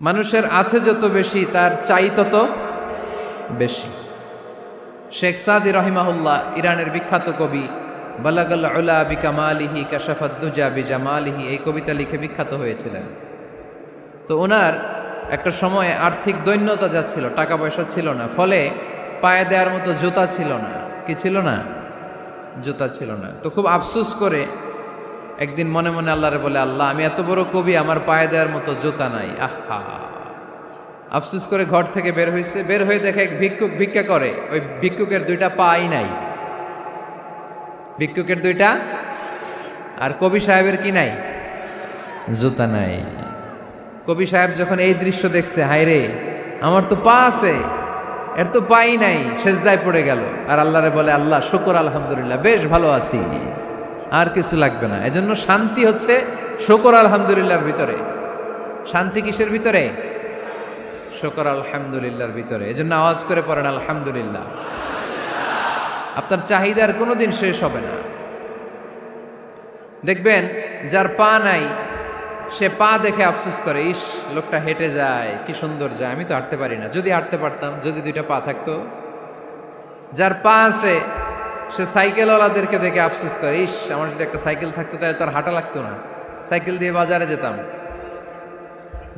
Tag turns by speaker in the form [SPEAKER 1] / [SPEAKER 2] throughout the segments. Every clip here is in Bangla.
[SPEAKER 1] মানুষের আছে যত বেশি তার চাই তত বেশি। শেখ সাদি রহিমাহুল্লাহ ইরানের বিখ্যাত কবি, বালাগাল উলা বিকামালিহি কাশাফাদ দুজা বিজামালিহি, এই কবিতা লিখে বিখ্যাত হয়েছিলেন। তো ওনার একটা সময়ে আর্থিক দৈন্যতা যাচ্ছিল, টাকা পয়সা ছিল না, ফলে পায়ে দেওয়ার মতো জুতা ছিল না। কি ছিল না? জুতা ছিল না। তো খুব আফসোস করে একদিন মনে মনে আল্লাহরে বলে, আল্লাহ আমি এত বড় কবি, আমার পায়ে দেওয়ার মতো জুতা নাই। আহা, আফসোস করে ঘর থেকে বের হয়েছে। বের হয়ে দেখে এক ভিক্ষুক ভিক্ষা করে, ওই ভিক্ষুকের দুইটা পাই নাই। ভিক্ষুকের দুইটা, আর কবি সাহেবের কি নাই? জুতা নাই। কবি সাহেব যখন এই দৃশ্য দেখছে, হায় রে আমার তো পা আছে, এর তো পাই নাই, সেজদায় পড়ে গেল। আর আল্লাহরে বলে, আল্লাহ শুকর আলহামদুলিল্লাহ, বেশ ভালো আছি, আর কিছু লাগবে না। এজন্য শান্তি হচ্ছে শুকর আলহামদুলিল্লাহর ভিতরে। শান্তি কিসের ভিতরে? শুকর আলহামদুলিল্লাহর ভিতরে। এজন্য আওয়াজ করে পড়েন আলহামদুলিল্লাহ। আপনার চাহিদার কোনোদিন শেষ হবে না। দেখবেন যার পা নাই, সে পা দেখে আফসোস করে, ইস লোকটা হেঁটে যায়, কি সুন্দর যায়, আমি তো হাঁটতে পারি না, যদি হাঁটতে পারতাম, যদি দুইটা পা থাকতো। যার পা আছে সে সাইকেলওয়ালাদেরকে দেখে আফসোস করে, ইস আমার যদি একটা সাইকেল থাকতো তাহলে তার হাঁটা লাগতো না, সাইকেল দিয়ে বাজারে যেতাম।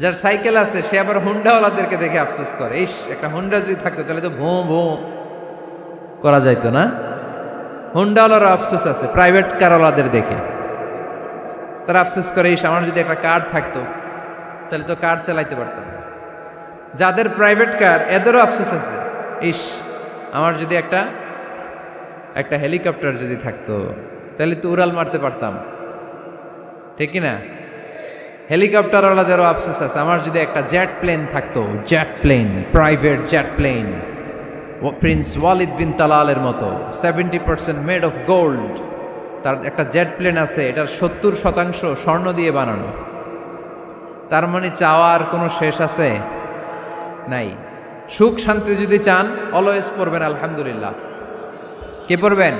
[SPEAKER 1] যার সাইকেল আছে সে আবার হুন্ডাওয়ালাদেরকে দেখে আফসোস করে, ইস একটা হুন্ডা যদি থাকতো তাহলে তো ভোঁ ভোঁ করা যাইতো না। হুন্ডাওয়ালারও আফসোস আছে প্রাইভেট কারওয়ালাদের দেখে, তারা আফসোস করে, ইস আমার যদি একটা কার থাকতো তাহলে তো কার চালাইতে পারতাম। যাদের প্রাইভেট কার এদেরও আফসোস আছে, ইস আমার যদি একটা হেলিকপ্টার যদি থাকতো তাহলে তো উড়াল মারতে পারতাম, ঠিক কিনা? হেলিকপ্টারওয়ালাদেরও আফসোস আছে, আমার যদি একটা জেট প্লেন থাকতো, jet plane, private jet plane, prince Walid bin তালালের মতো 70% মেড অফ গোল্ড, তার একটা জেট প্লেন আছে, এটার 70% স্বর্ণ দিয়ে বানানো। তার মানে চাওয়ার কোনো শেষ আছে? নাই। সুখ শান্তি যদি চান অলওয়েজ পড়বেন আলহামদুলিল্লাহ। কে পড়বেন?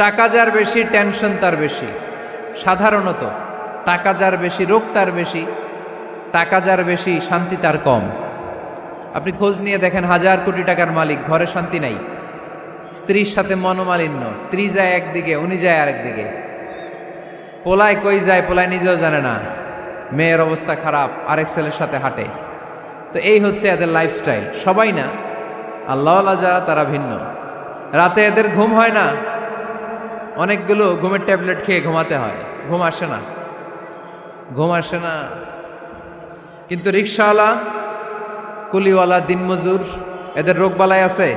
[SPEAKER 1] টাকা যার বেশি টেনশন তার বেশি। সাধারণত টাকা যার বেশি রোগ তার বেশি, টাকা যার বেশি শান্তি তার কম। আপনি খোঁজ নিয়ে দেখেন, 1000 কোটি টাকার মালিক, ঘরে শান্তি নাই, স্ত্রীর সাথে মনোমালিন্য, স্ত্রী যায় একদিকে, উনি যায় আরেকদিকে, পোলায় কই যায় পোলায় নিজেও জানে না, মেয়ের অবস্থা খারাপ, আরেক ছেলের সাথে হাঁটে। তো এই হচ্ছে এদের লাইফস্টাইল। সবাই না, আল্লাহওয়ালা যারা তারা ভিন্ন। রাতে এদের ঘুম হয় না, অনেকগুলো ঘুমের ট্যাবলেট খেয়ে ঘুমাতে হয়, ঘুম আসে না, ঘুম আসে না। কিন্তু রিক্সাওয়ালা, কুলিওয়ালা, দিনমজুর, এদের রোগ বালাই আছে?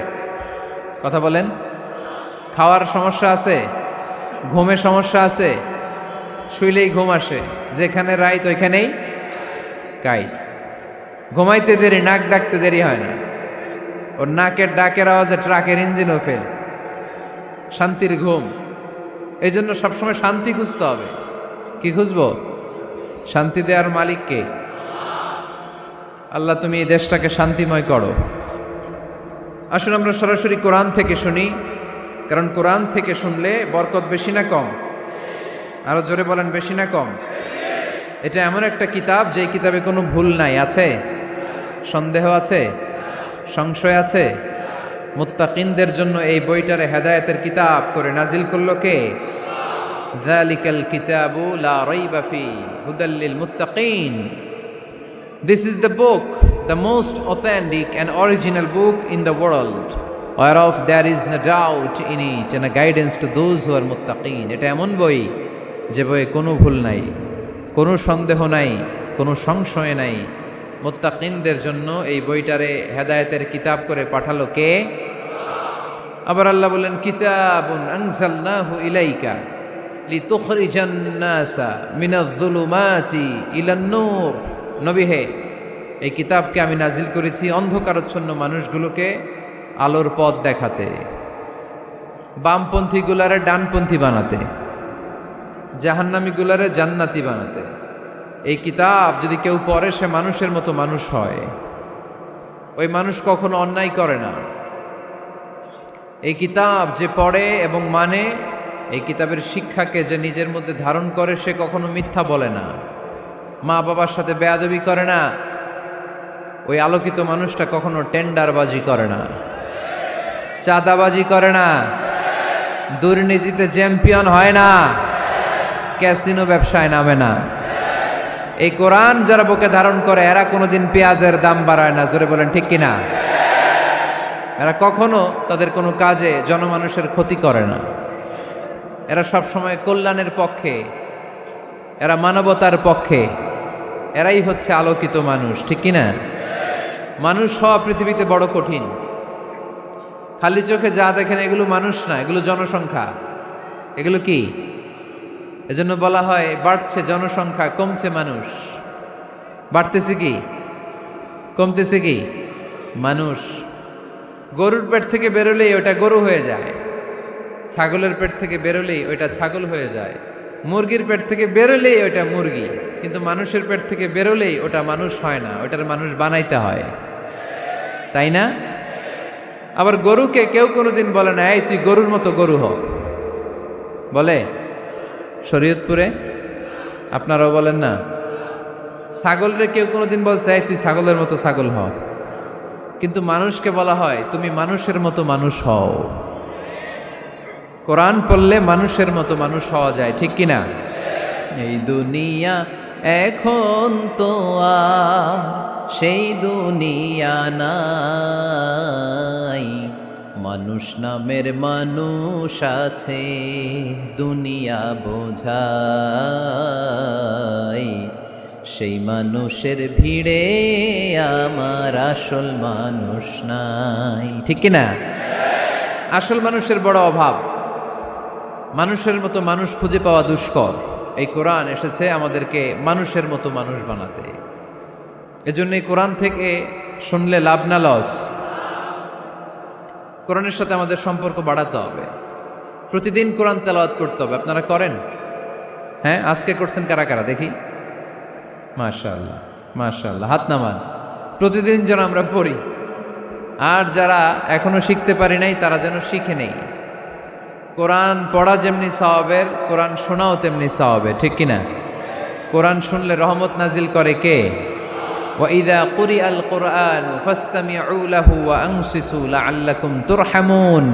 [SPEAKER 1] কথা বলেন। খাওয়ার সমস্যা আছে, ঘুমের সমস্যা আছে, শুইলেই ঘুম আসে, যেখানে রাইত ওইখানেই কাই। ঘুমাইতে দেরি, নাক ডাকতে দেরি হয় না, ওর নাকের ডাকের আওয়াজে ট্রাকের ইঞ্জিনও ফেল। শান্তির ঘুম। এই জন্য সবসময় শান্তি খুঁজতে হবে। কি খুঁজবো? শান্তি দেওয়ার মালিককে। আল্লাহ তুমি এই দেশটাকে শান্তিময় করো। আসুন আমরা সরাসরি কোরআন থেকে শুনি, কারণ কোরআন থেকে শুনলে বরকত বেশি না কম? আরো জোরে বলেন, বেশি না কম? এটা এমন একটা কিতাব যে কিতাবে কোনো ভুল নাই। আছে? সন্দেহ আছে? সংশয় আছে? মুত্তাকিনদের জন্য এই বইটারে হেদায়েতের কিতাব করে নাজিল করলো কে? যালিকাল কিতাবু লা রাইবা ফি হুদাল লিল মুত্তাকিন। This is the book, the most authentic and original book in the world, whereof there is no doubt in it and a guidance to those who are muttaqin. এটা এমন বই যে বইয়ে কোনো ভুল নাই, কোনো সন্দেহ নাই, কোনো সংশয় নাই। মুত্তাকিনদের জন্য এই বইটারে হেদায়েতের কিতাব করে পাঠালো কে? আবার আল্লাহ বলেন, কিতাবুন আনজালনাহু ইলাইকা লিতুখরিজান নাসা মিনাজ-যুলুমাতি ইলান-নূর। নবী হে, এই কিতাবকে আমি নাজিল করেছি অন্ধকারচ্ছন্ন মানুষগুলোকে আলোর পথ দেখাতে, বামপন্থী গুলারে ডানপন্থী বানাতে, জাহান্নামী গুলারে জান্নাতি বানাতে। এই কিতাব যদি কেউ পড়ে সে মানুষের মতো মানুষ হয়, ওই মানুষ কখনো অন্যায় করে না। এই কিতাব যে পড়ে এবং মানে, এই কিতাবের শিক্ষাকে যে নিজের মধ্যে ধারণ করে, সে কখনো মিথ্যা বলে না। মা বাবার সাথে বেয়াদবি করে না, ওই আলোকিত মানুষটা কখনো টেন্ডারবাজি করে না, চাঁদাবাজি করে না, দুর্নীতিতে চ্যাম্পিয়ন হয় না, ক্যাসিনো ব্যবসায় নামে না। এই কোরআন যারা বুকে ধারণ করে এরা কোনোদিন পেঁয়াজের দাম বাড়ায় না। জোরে বলেন ঠিক কিনা? এরা কখনো তাদের কোনো কাজে জনমানুষের ক্ষতি করে না। এরা সব সময় কল্যাণের পক্ষে, এরা মানবতার পক্ষে। এরাই হচ্ছে আলোকিত মানুষ, ঠিক কিনা? মানুষ হওয়া পৃথিবীতে বড় কঠিন। খালি চোখে যা দেখেন এগুলো মানুষ না, এগুলো জনসংখ্যা। এগুলো কি? এজন্য বলা হয় বাড়ছে জনসংখ্যা, কমছে মানুষ। বাড়তেছে কি, কমতেছে কি? মানুষ। গরুর পেট থেকে বেরোলেই ওটা গরু হয়ে যায়, ছাগলের পেট থেকে বেরোলেই ওইটা ছাগল হয়ে যায়, মুরগির পেট থেকে বেরোলেই ওইটা মুরগি। কিন্তু মানুষের পেট থেকে বেরোলেই ওটা মানুষ হয় না, ওটার মানুষ বানাইতে হয়, তাই না? আবার গরুকে কেউ কোনোদিন বলে না এই তুই গরুর মতো গরু হ, বলে? শরীয়তপুরে আপনারাও বলেন না? ছাগলরে কেউ কোনোদিন বলছে এই তুই ছাগলের মতো ছাগল হ, কিন্তু মানুষকে বলা হয় তুমি মানুষের মতো মানুষ হও। কোরআন পড়লে মানুষের মতো মানুষ হওয়া যায়, ঠিক কিনা? এই দুনিয়া এখন তো আর সেই দুনিয়া নাই, মানুষ নামের মানুষ আছে দুনিয়া বোঝাই, সেই মানুষের ভিড়ে আমার আসল মানুষ নাই, ঠিক কিনা? আসল মানুষের বড় অভাব, মানুষের মতো মানুষ খুঁজে পাওয়া দুষ্কর। এই কোরআন এসেছে আমাদেরকে মানুষের মতো মানুষ বানাতে। এজন্য এই কোরআন থেকে শুনলে লাভ না লস? কোরআনের সাথে আমাদের সম্পর্ক বাড়াতে হবে, প্রতিদিন কোরআন তেলাওয়াত করতে হবে। আপনারা করেন? হ্যাঁ, আজকে করছেন কারা কারা দেখি? মাশাআল্লাহ, মাশাআল্লাহ, হাত নামান। প্রতিদিন যেন আমরা পড়ি, আর যারা এখনো শিখতে পারি নাই তারা যেন শিখে নেই। কোরআন পড়া যেমনি সওয়াবের, কোরআন শোনাও তেমনি সওয়াবের, ঠিক কিনা? কোরআন শুনলে রহমত নাজিল করে কে? وَإِذَا قُرِئَ الْقُرْآنُ فَاسْتَمِعُوا لَهُ وَأَنصِتُوا لَعَلَّكُمْ تُرْحَمُونَ।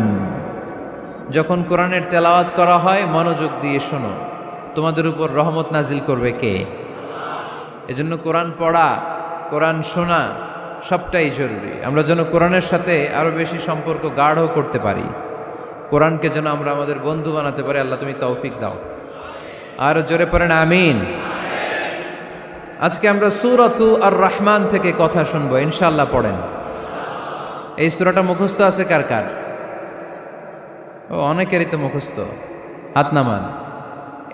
[SPEAKER 1] যখন কোরআনের তেলাওয়াত করা হয় মনোযোগ দিয়ে শোনো, তোমাদের উপর রহমত নাজিল করবে কে? এজন্য কোরআন পড়া, কোরআন শোনা সবটাই জরুরি। আমরা যেন কোরআনের সাথে আরো বেশি সম্পর্ক গাঢ় করতে পারি, কোরআনকে যেন আমরা আমাদের বন্ধু বানাতে পারি। আল্লাহ তুমি তৌফিক দাও। আর জোরে পড়েন আমিন। আজকে আমরা সূরাতু আর রহমান থেকে কথা শুনবো ইনশাআল্লাহ। পড়েন। এই সূরাটা মুখস্থ আছে কার কার? ও, অনেকেরই তো মুখস্থ, হাত নামান।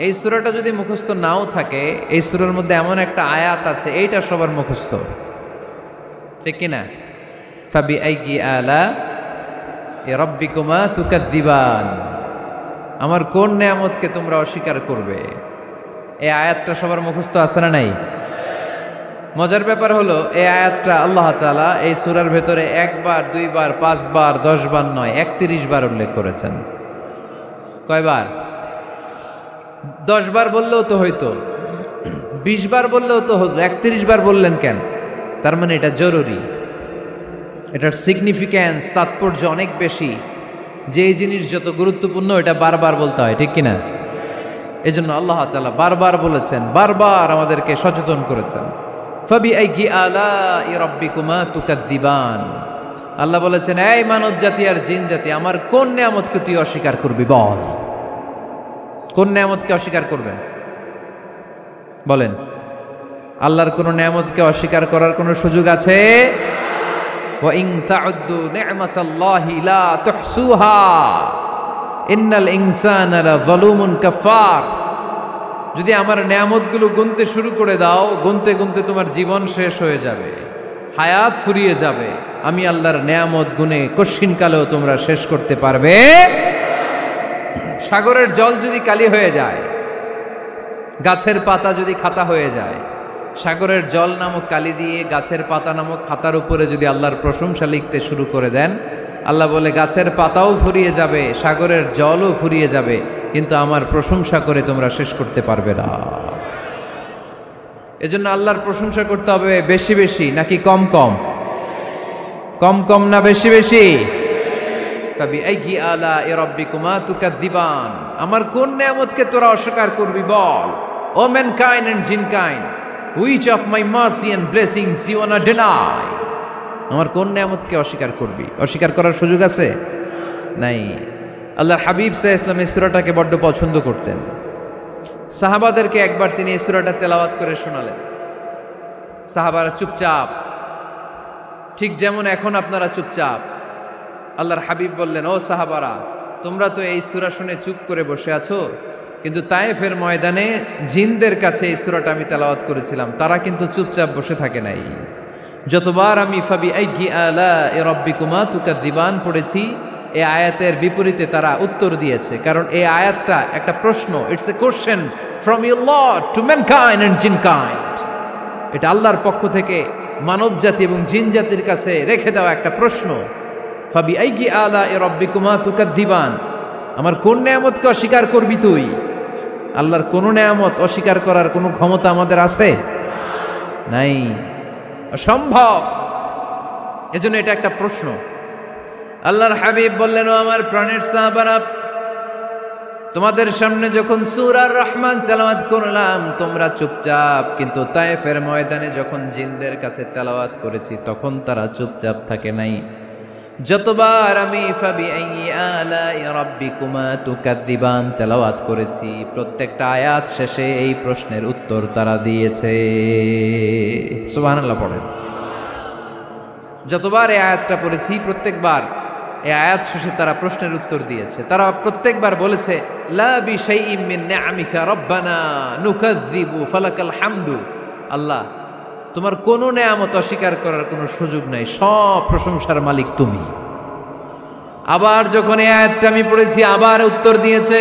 [SPEAKER 1] এই সূরাটা যদি মুখস্থ নাও থাকে, এই সূরার মধ্যে এমন একটা আয়াত আছে এইটা সবার মুখস্থ, ঠিক কিনা? ফাবিআইয়ি আলা রাব্বিকুমা তুকাদ্দিবান, আমার কোন নেয়ামতকে তোমরা অস্বীকার করবে। এই আয়াতটা সবার মুখস্থ আছে না নাই? মজার ব্যাপার হলো এই আয়াতটা আল্লাহ তাআলা এই সূরার ভেতরে একবার, দুইবার, 5 বার, 10 বার নয়, 31 বার উল্লেখ করেছেন। কয়বার? 10 বার বললেও তো হইতো, 20 বার বললেও তো হতো, 31 বার বললেন কেন? তার মানে এটা জরুরি, এটার সিগনিফিক্যান্স, তাৎপর্য অনেক বেশি। যেই জিনিস যত গুরুত্বপূর্ণ এটা বারবার বলতে হয়, ঠিক কিনা? এজন্য আল্লাহ তাআলা বারবার বলেছেন, বারবার আমাদেরকে সচেতন করেছেন। ফাবিআইয়ি আলাই রাব্বিকুমা তুকাদ্দিবান, আল্লাহ বলেছেন এই মানব জাতি আর জিন জাতি আমার কোন নেয়ামতকে তুই অস্বীকার করবি বল। কোন নেয়ামতকে অস্বীকার করবেন বলেন? আল্লাহর কোন নেয়ামতকে অস্বীকার করার কোন সুযোগ আছে? ওয়া ইন তাউদ্দু নি'মাতাল্লাহি লা তুহসুহা ইন্নাল ইনসানা লাযালুমুন কাফার। যদি আমার নেয়ামতগুলো গুনতে শুরু করে দাও, গুনতে গুনতে তোমার জীবন শেষ হয়ে যাবে, হায়াত ফুরিয়ে যাবে। আমি আল্লাহর নেয়ামত গুনে কশিনকালেও তোমরা শেষ করতে পারবে। সাগরের জল যদি কালি হয়ে যায়, গাছের পাতা যদি খাতা হয়ে যায়, সাগরের জল নামক কালি দিয়ে গাছের পাতা নামক খাতার উপরে যদি আল্লাহর প্রশংসা লিখতে শুরু করে দেন, আল্লাহ বলে গাছের পাতাও ফুরিয়ে যাবে, সাগরের জলও ফুরিয়ে যাবে, কিন্তু আমার প্রশংসা করে তোমরা শেষ করতে পারবে না। এজন্য আল্লাহর প্রশংসা করতে হবে বেশি বেশি নাকি কম কম? কম কম না বেশি বেশি? ফাবিআইয়ি আলাኢ রাব্বিকুমা তুকাযযিবান, আমার কোন নিয়ামতকে তোরা অস্বীকার করবি বল। O mankind and jinnkind, which of my mercy and blessings you want to deny? আমার কোন নিয়ামতকে অস্বীকার করবি? অস্বীকার করার সুযোগ আছে? নাই। আল্লাহর হাবিব সাল্লাল্লাহু আলাইহি ওয়াসাল্লাম এই সূরাটাকে বড্ড পছন্দ করতেন। সাহাবাদেরকে একবার তিনি এই সূরাটা তেলাওয়াত করে শোনালেন। সাহাবারা চুপচাপ, ঠিক যেমন এখন আপনারা চুপচাপ। আল্লাহর হাবিব বললেন, ও সাহাবারা, তোমরা তো এই সূরা শুনে চুপ করে বসে আছো, কিন্তু তায়েফের ময়দানে জিনদের কাছে এই সূরাটা আমি তেলাওয়াত করেছিলাম, তারা কিন্তু চুপচাপ বসে থাকে নাই। যতবার আমি ফাবিআইয়ি আলাኢ রাব্বিকুমা তুকাযযিবান পড়েছি, এই আয়াতের বিপরীতে তারা উত্তর দিয়েছে, কারণ এই আয়াতটা একটা প্রশ্ন। It's a question from your lord to mankind and jinnkind. এটা আল্লাহর পক্ষ থেকে মানব জাতি এবং জিন জাতির কাছে রেখে দেওয়া একটা প্রশ্ন। ফাবিআইয়ি আলাኢ রাব্বিকুমা তুকাযযিবান, আমার কোন নিয়ামতকে অস্বীকার করবি তুই? আল্লাহর কোন নিয়ামত অস্বীকার করার কোনো ক্ষমতা আমাদের আছে? নাই, অসম্ভব। এজন্য এটা একটা প্রশ্ন। আল্লাহর হাবিব বললেন, ও আমার প্রাণের সাহাবারা, তোমাদের সামনে যখন সূরা আর রহমান তেলাওয়াত করলাম তোমরা চুপচাপ, কিন্তু তায়েফের ময়দানে যখন জিনদের কাছে তেলাওয়াত করেছি তখন তারা চুপচাপ থাকে নাই। যতবার আমি ফাবিআইয়ি আলাኢ রাব্বিকুমা তুকাযযিবান তেলাওয়াত করেছি, প্রত্যেকটা আয়াত শেষে এই প্রশ্নের উত্তর তারা দিয়েছে। সুবহানাল্লাহ পড়েন। যতবার এই আয়াতটা পড়েছি প্রত্যেকবার এই আয়াত শেষে তারা প্রশ্নের উত্তর দিয়েছে। তারা প্রত্যেকবার বলেছে, লা বিশাইইম মিন নিআমিকা রাব্বানা নুকাযযিবু ফালাকাল হামদু। আল্লাহ, তোমার কোনো নেয়ামত অস্বীকার করার কোনো সুযোগ নাই, সব প্রশংসার মালিক তুমি। আবার যখন এই আয়াতটা আমি পড়েছি আবার উত্তর দিয়েছে,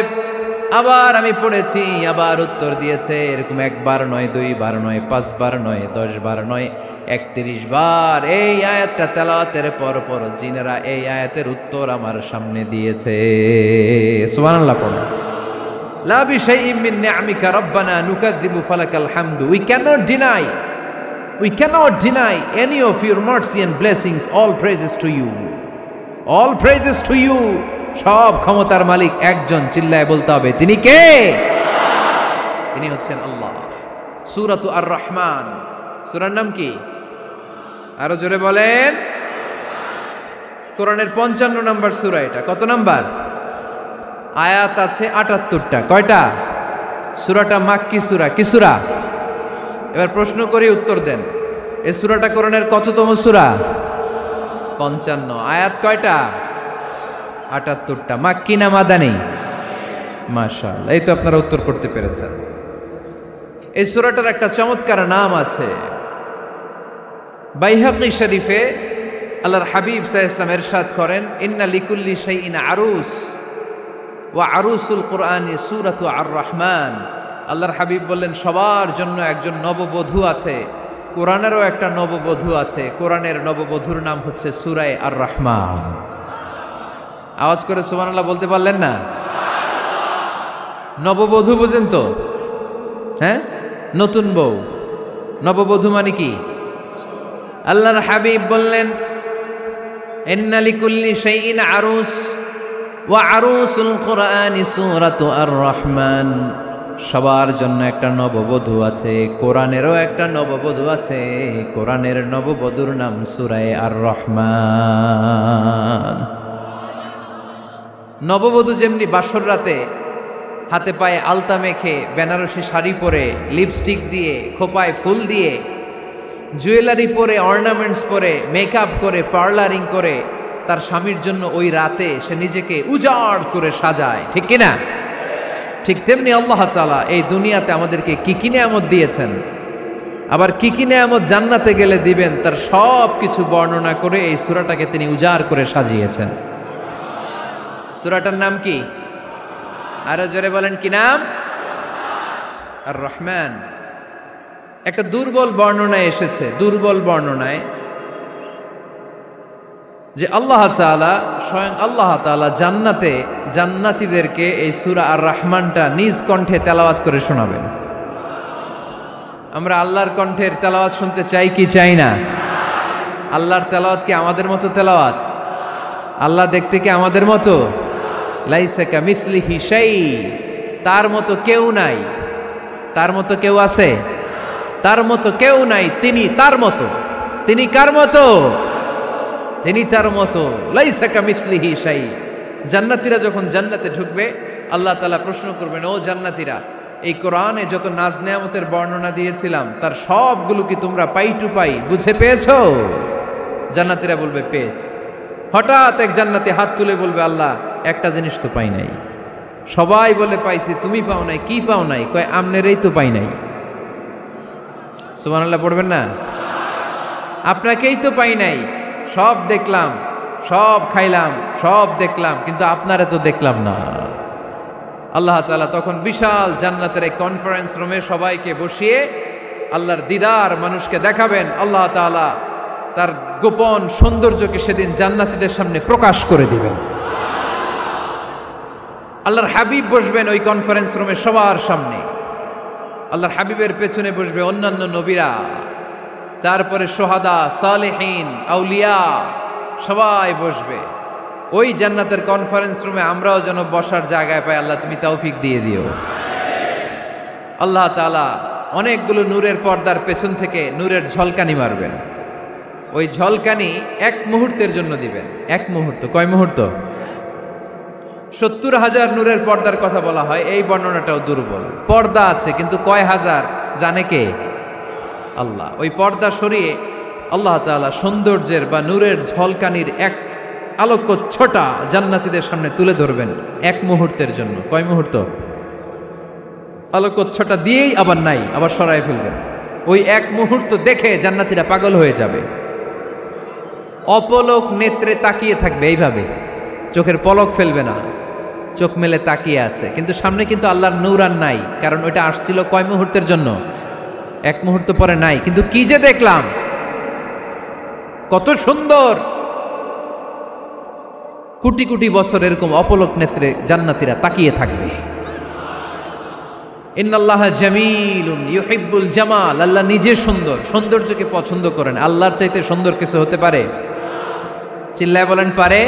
[SPEAKER 1] আবার আমি পড়েছি আবার উত্তর দিয়েছে। এরকম একবার নয়, দুইবার নয়, 5 বার নয়, 10 বার নয়, 31 বার এই আয়াতটা তেলাওয়াতের পর পর জিনেরা এই আয়াতের উত্তর আমার সামনে দিয়েছে। সুবহানাল্লাহ পড়ো। লা বিশাইইম মিন নিআমিকা রাব্বানা নুকাযযিবু ফালাকাল হামদু। We cannot deny any of your mercy and blessings. All praises to you. All praises to you. সব ক্ষমতার মালিক একজন, চিল্লায় বলতে হবে, তিনি কে? তিনি হচ্ছেন আল্লাহ। সূরাতু আর রহমান, সূরার নাম কি? আরো জোরে বলেন। কোরআনের 55 নম্বর সূরা এটা। কত নাম্বার? আয়াত আছে 78টা। কয়টা? সূরাটা মাক্কি সূরা। কি সূরা? এবার প্রশ্ন করি, উত্তর দেন। এই সূরাটা কোরআনের কততম সূরা? 55। আয়াত কয়টা? 78টা। মাক্কি না মাদানী? মাশাআল্লাহ, এই তো আপনারা উত্তর করতে পেরেছেন। এই সূরাটার একটা চমৎকার নাম আছে। বাইহাকি শরীফে আল্লাহর হাবিব সাল্লাল্লাহু আলাইহি ওয়াসাল্লাম ইরশাদ করেন, ইন্না লিকুল্লি শাইইন আরুস ওয়া আরুসুল কুরআনি সূরাতু আর রহমান। আল্লাহর হাবিব বললেন, সবার জন্য একজন নববধূ আছে, কোরআনেরও একটা নববধূ আছে। কোরআনের নববধূর নাম হচ্ছে সূরা আর রহমান। আওয়াজ করে সুবহানাল্লাহ বলতে পারলেন না? নববধূ বুঝেন তো? হ্যাঁ, নতুন বউ। নববধূ মানে কি? আল্লাহর হাবিব বললেন, ইন্না লিকুল্লি শাইইন আরুস ওয়া আরুসুল কুরআনি সূরাতু আর রহমান। সবার জন্য একটা নববধূ আছে, কোরআনেরও একটা নববধূ আছে। কোরআনের নববধূর নাম সূরা আর রহমান। নববধূ যেমনি বাসর রাতে হাতে পায়ে আলতা মেখে, বেনারসি শাড়ি পরে, লিপস্টিক দিয়ে, খোপায় ফুল দিয়ে, জুয়েলারি পরে, অর্নামেন্টস পরে, মেকআপ করে, পার্লারিং করে তার স্বামীর জন্য ওই রাতে সে নিজেকে উজাড় করে সাজায়, ঠিক কিনা? ঠিক তেমনি আল্লাহ তাআলা এই দুনিয়াতে আমাদেরকে কি কি নিয়ামত দিয়েছেন, আবার কি কি নিয়ামত জান্নাতে গেলে দিবেন, তার সব কিছু বর্ণনা করে এই সূরাটাকে তিনি উজাড় করে সাজিয়েছেন। সূরাটার নাম কি? আরো জোরে বলেন, কি নাম? আর রহমান। একটা দুর্বল বর্ণনায় এসেছে, দুর্বল বর্ণনায়, যে আল্লাহ তাআলা, স্বয়ং আল্লাহ তাআলা জান্নাতে জান্নাতীদেরকে এই সূরা আর রহমানটা নিজ কণ্ঠে তেলাওয়াত করে শোনাবেন। আমরা আল্লাহর কণ্ঠের তেলাওয়াত শুনতে চাই কি চাই না? আল্লাহর তেলাওয়াত কি আমাদের মতো তেলাওয়াত? আল্লাহ দেখতে কি আমাদের মতো? লাইসা কামিসলিহি শাই, তার মতো কেউ নাই। তার মতো কেউ আছে? তার মতো কেউ নাই। তিনি তার মতো। তিনি কার মতো? তিনি তার মতো। লাইসা কামিসলিহি শাই। জান্নাতীরা যখন জান্নাতে ঢুকবে, আল্লাহ তাআলা প্রশ্ন করবেন, ও জান্নাতীরা, এই কোরআনে যত নাজ নেয়ামতের বর্ণনা দিয়েছিলাম তার সবগুলো কি তোমরা পাই টু পাই বুঝে পেয়েছো? জান্নাতীরা বলবে পেয়েছি। হঠাৎ এক জান্নাতি হাত তুলে বলবে, আল্লাহ একটা জিনিস তো পাই নাই। সবাই বলে পাইছি, তুমি পাও নাই। কি পাও নাই? কয় আমনেরই তো পাই নাই। সুবহানাল্লাহ পড়বেন না? আপনাকেই তো পাই নাই। সব দেখলাম, সব খাইলাম, সব দেখলাম, কিন্তু আপনারে তো দেখলাম না। আল্লাহ তাআলা তখন বিশাল জান্নাতের এক কনফারেন্স রুমে সবাইকে বসিয়ে আল্লাহর দিদার মানুষকে দেখাবেন। আল্লাহ তাআলা তার গোপন সৌন্দর্যকে সেদিন জান্নাতীদের সামনে প্রকাশ করে দিবেন। আল্লাহর হাবিব বসবেন ওই কনফারেন্স রুমে সবার সামনে। আল্লাহর হাবিবের পেছনে বসবে অন্যান্য নবীরা, তারপরে সোহাদা, সালেহীন, আউলিয়া সবাই বসবে। ওই জান্নাতের কনফারেন্স রুমে আমরাও যেন বসার জায়গায় পাই, আল্লাহ তুমি তৌফিক দিয়ে দিও। আল্লাহ তাআলা অনেকগুলো নূরের পর্দার পেছন থেকে নূরের ঝলকানি মারবেন। ওই ঝলকানি এক মুহূর্তের জন্য দিবেন। এক মুহূর্ত। কয় মুহূর্ত? 70,000 নূরের পর্দার কথা বলা হয়, এই বর্ণনাটাও দুর্বল। পর্দা আছে কিন্তু কয় হাজার জানে কে? আল্লাহ। ওই পর্দা সরিয়ে আল্লাহ তাআলা সৌন্দর্যের বা নূরের ঝলকানির এক আলোকচ্ছটা জান্নাতীদের সামনে তুলে ধরবেন এক মুহূর্তের জন্য। কয় মুহূর্ত? আলোকচ্ছটা দিয়েই আবার নাই, আবার সরায় ফেলবেন। ওই এক মুহূর্ত দেখে জান্নাতীরা পাগল হয়ে যাবে, অপলক নেত্রে তাকিয়ে থাকবে। এইভাবে চোখের পলক ফেলবে না, চোখ মেলে তাকিয়ে আছে। কিন্তু সামনে কিন্তু আল্লাহর নূর আর নাই, কারণ ওইটা আসছিল কয় মুহূর্তের জন্য? এক মুহূর্ত পরে নাই। কিন্তু কি যে দেখলাম, কত সুন্দর! কোটি কোটি বছর এরকম অপলক নেত্রে জান্নাতীরা তাকিয়ে থাকবে। ইন্নাল্লাহা জামিলুন ইউহিব্বুল জামাল। আল্লাহ নিজে সুন্দর, সৌন্দর্যকে পছন্দ করেন। আল্লাহর চাইতে সুন্দর কিছু হতে পারে? চিল্লায় বলেন পারে?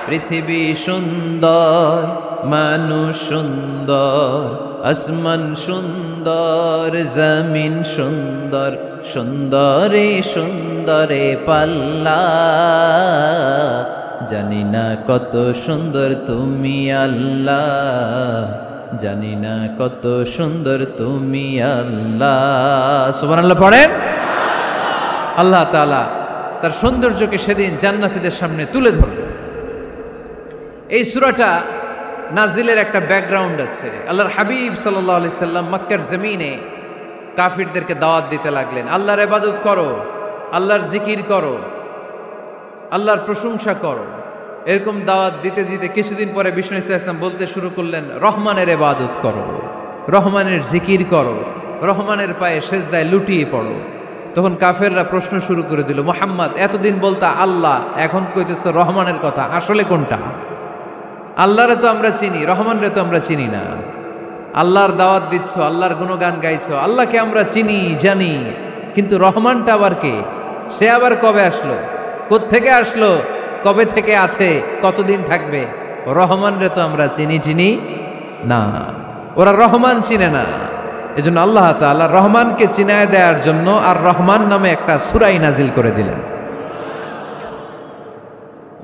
[SPEAKER 1] পৃথিবী সুন্দর, মানুষ সুন্দর, আসমান সুন্দর, জমিন সুন্দর, সুন্দরে সুন্দরে পাল্লা। জানি না কত সুন্দর তুমি আল্লাহ, জানি না কত সুন্দর তুমি আল্লাহ। সুবহানাল্লাহ পড়েন। আল্লাহ তাআলা তার সৌন্দর্যকে সেদিন জান্নাতীদের সামনে তুলে ধরবেন। এই সূরাটা নাজিলের একটা ব্যাকগ্রাউন্ড আছে। আল্লাহর হাবিব সাল্লাল্লাহু আলাইহি সাল্লাম মক্কার জমিনে কাফিরদেরকে দাওয়াত দিতে লাগলেন, আল্লাহর ইবাদত করো, আল্লাহর জিকির করো, আল্লাহর প্রশংসা করো। এরকম দাওয়াত দিতে দিতে কিছুদিন পরে বিষ্ণু ইসলাম বলতে শুরু করলেন, রহমানের ইবাদত করো, রহমানের জিকির করো, রহমানের পায়ে সেজদায় লুটিয়ে পড়ো। তখন কাফেররা প্রশ্ন শুরু করে দিল, মুহাম্মদ এতদিন বলতা আল্লাহ, এখন কইতেছ রহমানের কথা, আসলে কোনটা? আল্লাহরে তো আমরা চিনি, রহমানরে তো আমরা চিনি না। আল্লাহর দাওয়াত দিচ্ছ, আল্লাহর গুণগান গাইছো, আল্লাহকে আমরা চিনি জানি, কিন্তু রহমানটা আবার কে? সে আবার কবে আসলো, কোত্থেকে আসলো, কবে থেকে আছে, কতদিন থাকবে? রহমানরে তো আমরা চিনি না। ওরা রহমান চিনে না। এজন্য আল্লাহ তাআলা রহমানকে চিনায় দেওয়ার জন্য আর রহমান নামে একটা সূরাই নাজিল করে দিলেন।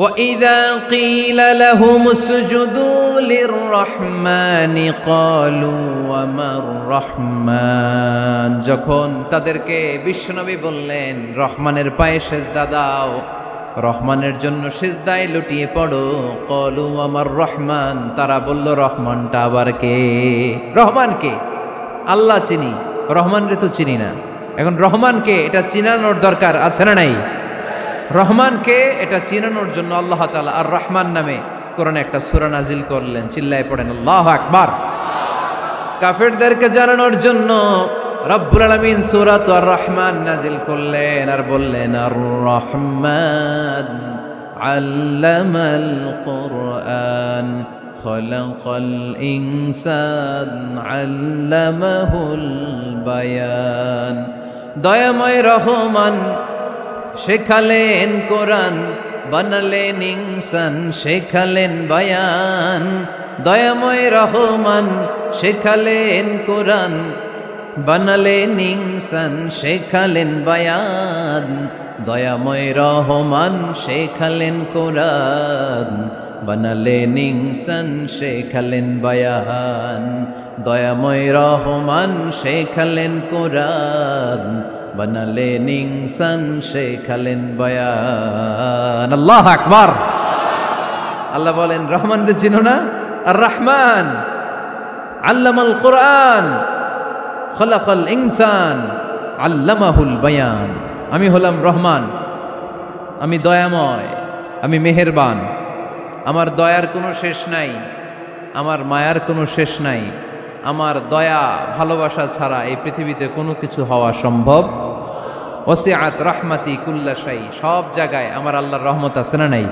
[SPEAKER 1] وَإِذَا قِيلَ لَهُمُ اسْجُدُوا لِلرَّحْمَنِ قَالُوا وَمَا الرَّحْمَنُ। যখন তাদেরকে বিশ্বনবী বললেন রহমানের পায়ে সেজদা দাও, রহমানের জন্য সেজদায় লুটিয়ে পড়ো, ক্বালু ওয়ামার রহমান, তারা বলল রহমানটা আবার কে? রহমান কে? আল্লাহ চিনি, রহমানরে তো চিনি না। এখন রহমানকে এটা চিনানোর দরকার আছে না নাই? রহমানকে এটা চিনানোর জন্য আল্লাহ তাআলা আর রহমান নামে কোরআনে একটা সূরা নাজিল করলেন। চিল্লায় পড়েন আল্লাহু আকবার। কাফেরদেরকে জানানোর জন্য রব্বুল আলামিন সূরাত আর রহমান নাজিল করলেন আর বললেন, আর রহমান আল্লামাল কুরআন খলাকাল ইনসান আল্লামাহুল বায়ান। দয়াময় রহমান শেখালেন কোরআন, বানালেন ইনসান শেখালেন বায়ান। দয়াময় রহমান শেখালেন কোরআন, বানালেন ইনসান শেখালেন বায়ান। দয়াময় রহমান শেখালেন কোরআন, বানালেন ইনসান শেখালেন বায়ান। দয়াময় রহমান শেখালেন কোরআন, বানালেন ইনসান শেখালেন বায়ান। আল্লাহু আকবার। আল্লাহ বলেন রহমান রে চিনো না? আর রহমান আল্লামাল কোরআন, খলাকাল ইনসান আল্লামাহুল বায়ান। আমি হলাম রহমান, আমি দয়াময়, আমি মেহেরবান। আমার দয়ার কোনো শেষ নাই, আমার মায়ার কোনো শেষ নাই। আমার দয়া ভালোবাসা ছাড়া এই পৃথিবীতে কোনো কিছু হওয়া সম্ভব। ওয়াসিআত রাহমাতি কুল্লা শাই। সব জায়গায় আমার আল্লাহর রহমত আছে না নাই?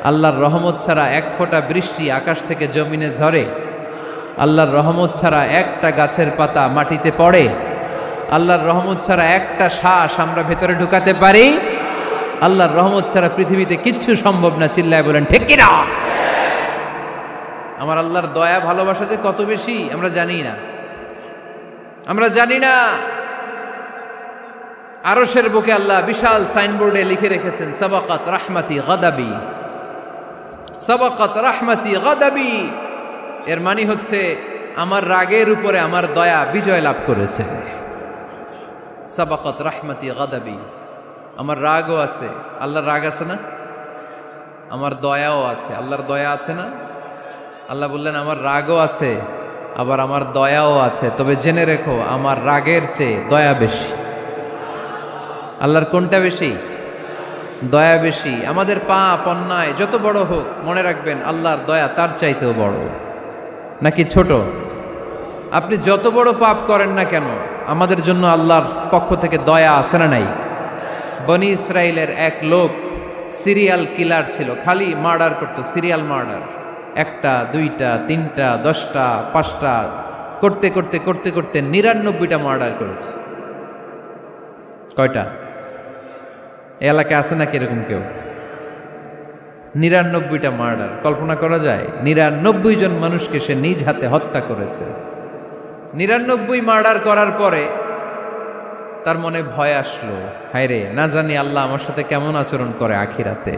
[SPEAKER 1] আল্লাহর রহমত ছাড়া এক ফোঁটা বৃষ্টি আকাশ থেকে জমিনে ঝরে? আল্লাহর রহমত ছাড়া একটা গাছের পাতা মাটিতে পড়ে? আল্লাহর রহমত ছাড়া একটা শ্বাস আমরা ভেতরে ঢুকাতে পারি? আল্লাহর রহমত ছাড়া পৃথিবীতে কিচ্ছু সম্ভব না। চিল্লায় বলেন ঠিক কিনা? আমার আল্লাহর দয়া ভালোবাসা যে কত বেশি আমরা জানি না, আমরা জানি না। আরশের বুকে আল্লাহ বিশাল সাইনবোর্ডে লিখে রেখেছেন সাবাকাত রাহমাতি গাদাবি, সাবাকাত রাহমাতি গাদাবি। এর মানে হচ্ছে আমার রাগের উপরে আমার দয়া বিজয় লাভ করেছে। সাবাকাত রাহমাতি গাদাবি। আমার রাগও আছে, আল্লাহর রাগ আছে না? আমার দয়াও আছে, আল্লাহর দয়া আছে না? আল্লাহ বললেন আমার রাগও আছে, আবার আমার দয়াও আছে। তবে জেনে রেখো আমার রাগের চেয়ে দয়া বেশি। আল্লাহর কোনটা বেশি? দয়া বেশি। আমাদের পাপ অন্যায় যত বড় হোক, মনে রাখবেন আল্লাহর দয়া তার চাইতেও বড়। নাকি ছোট? আপনি যত বড় পাপ করেন না কেন, আমাদের জন্য আল্লাহর পক্ষ থেকে দয়া আছে না নাই? বনি ইসরাইলের এক লোক সিরিয়াল কিলার ছিল, খালি মার্ডার করতো, সিরিয়াল মার্ডার। একটা, দুইটা, তিনটা, 10টা, 5টা করতে করতে করতে করতে 99টা মার্ডার করেছে। কয়টা? এলাকায় আছে নাকি এরকম কেউ? 99টা মার্ডার। কল্পনা করা যায়? 99 জন মানুষকে সে নিজ হাতে হত্যা করেছে। 99 মার্ডার করার পরে তার মনে ভয় আসলো, হায় রে, না জানি আল্লাহ আমার সাথে কেমন আচরণ করে আখিরাতে।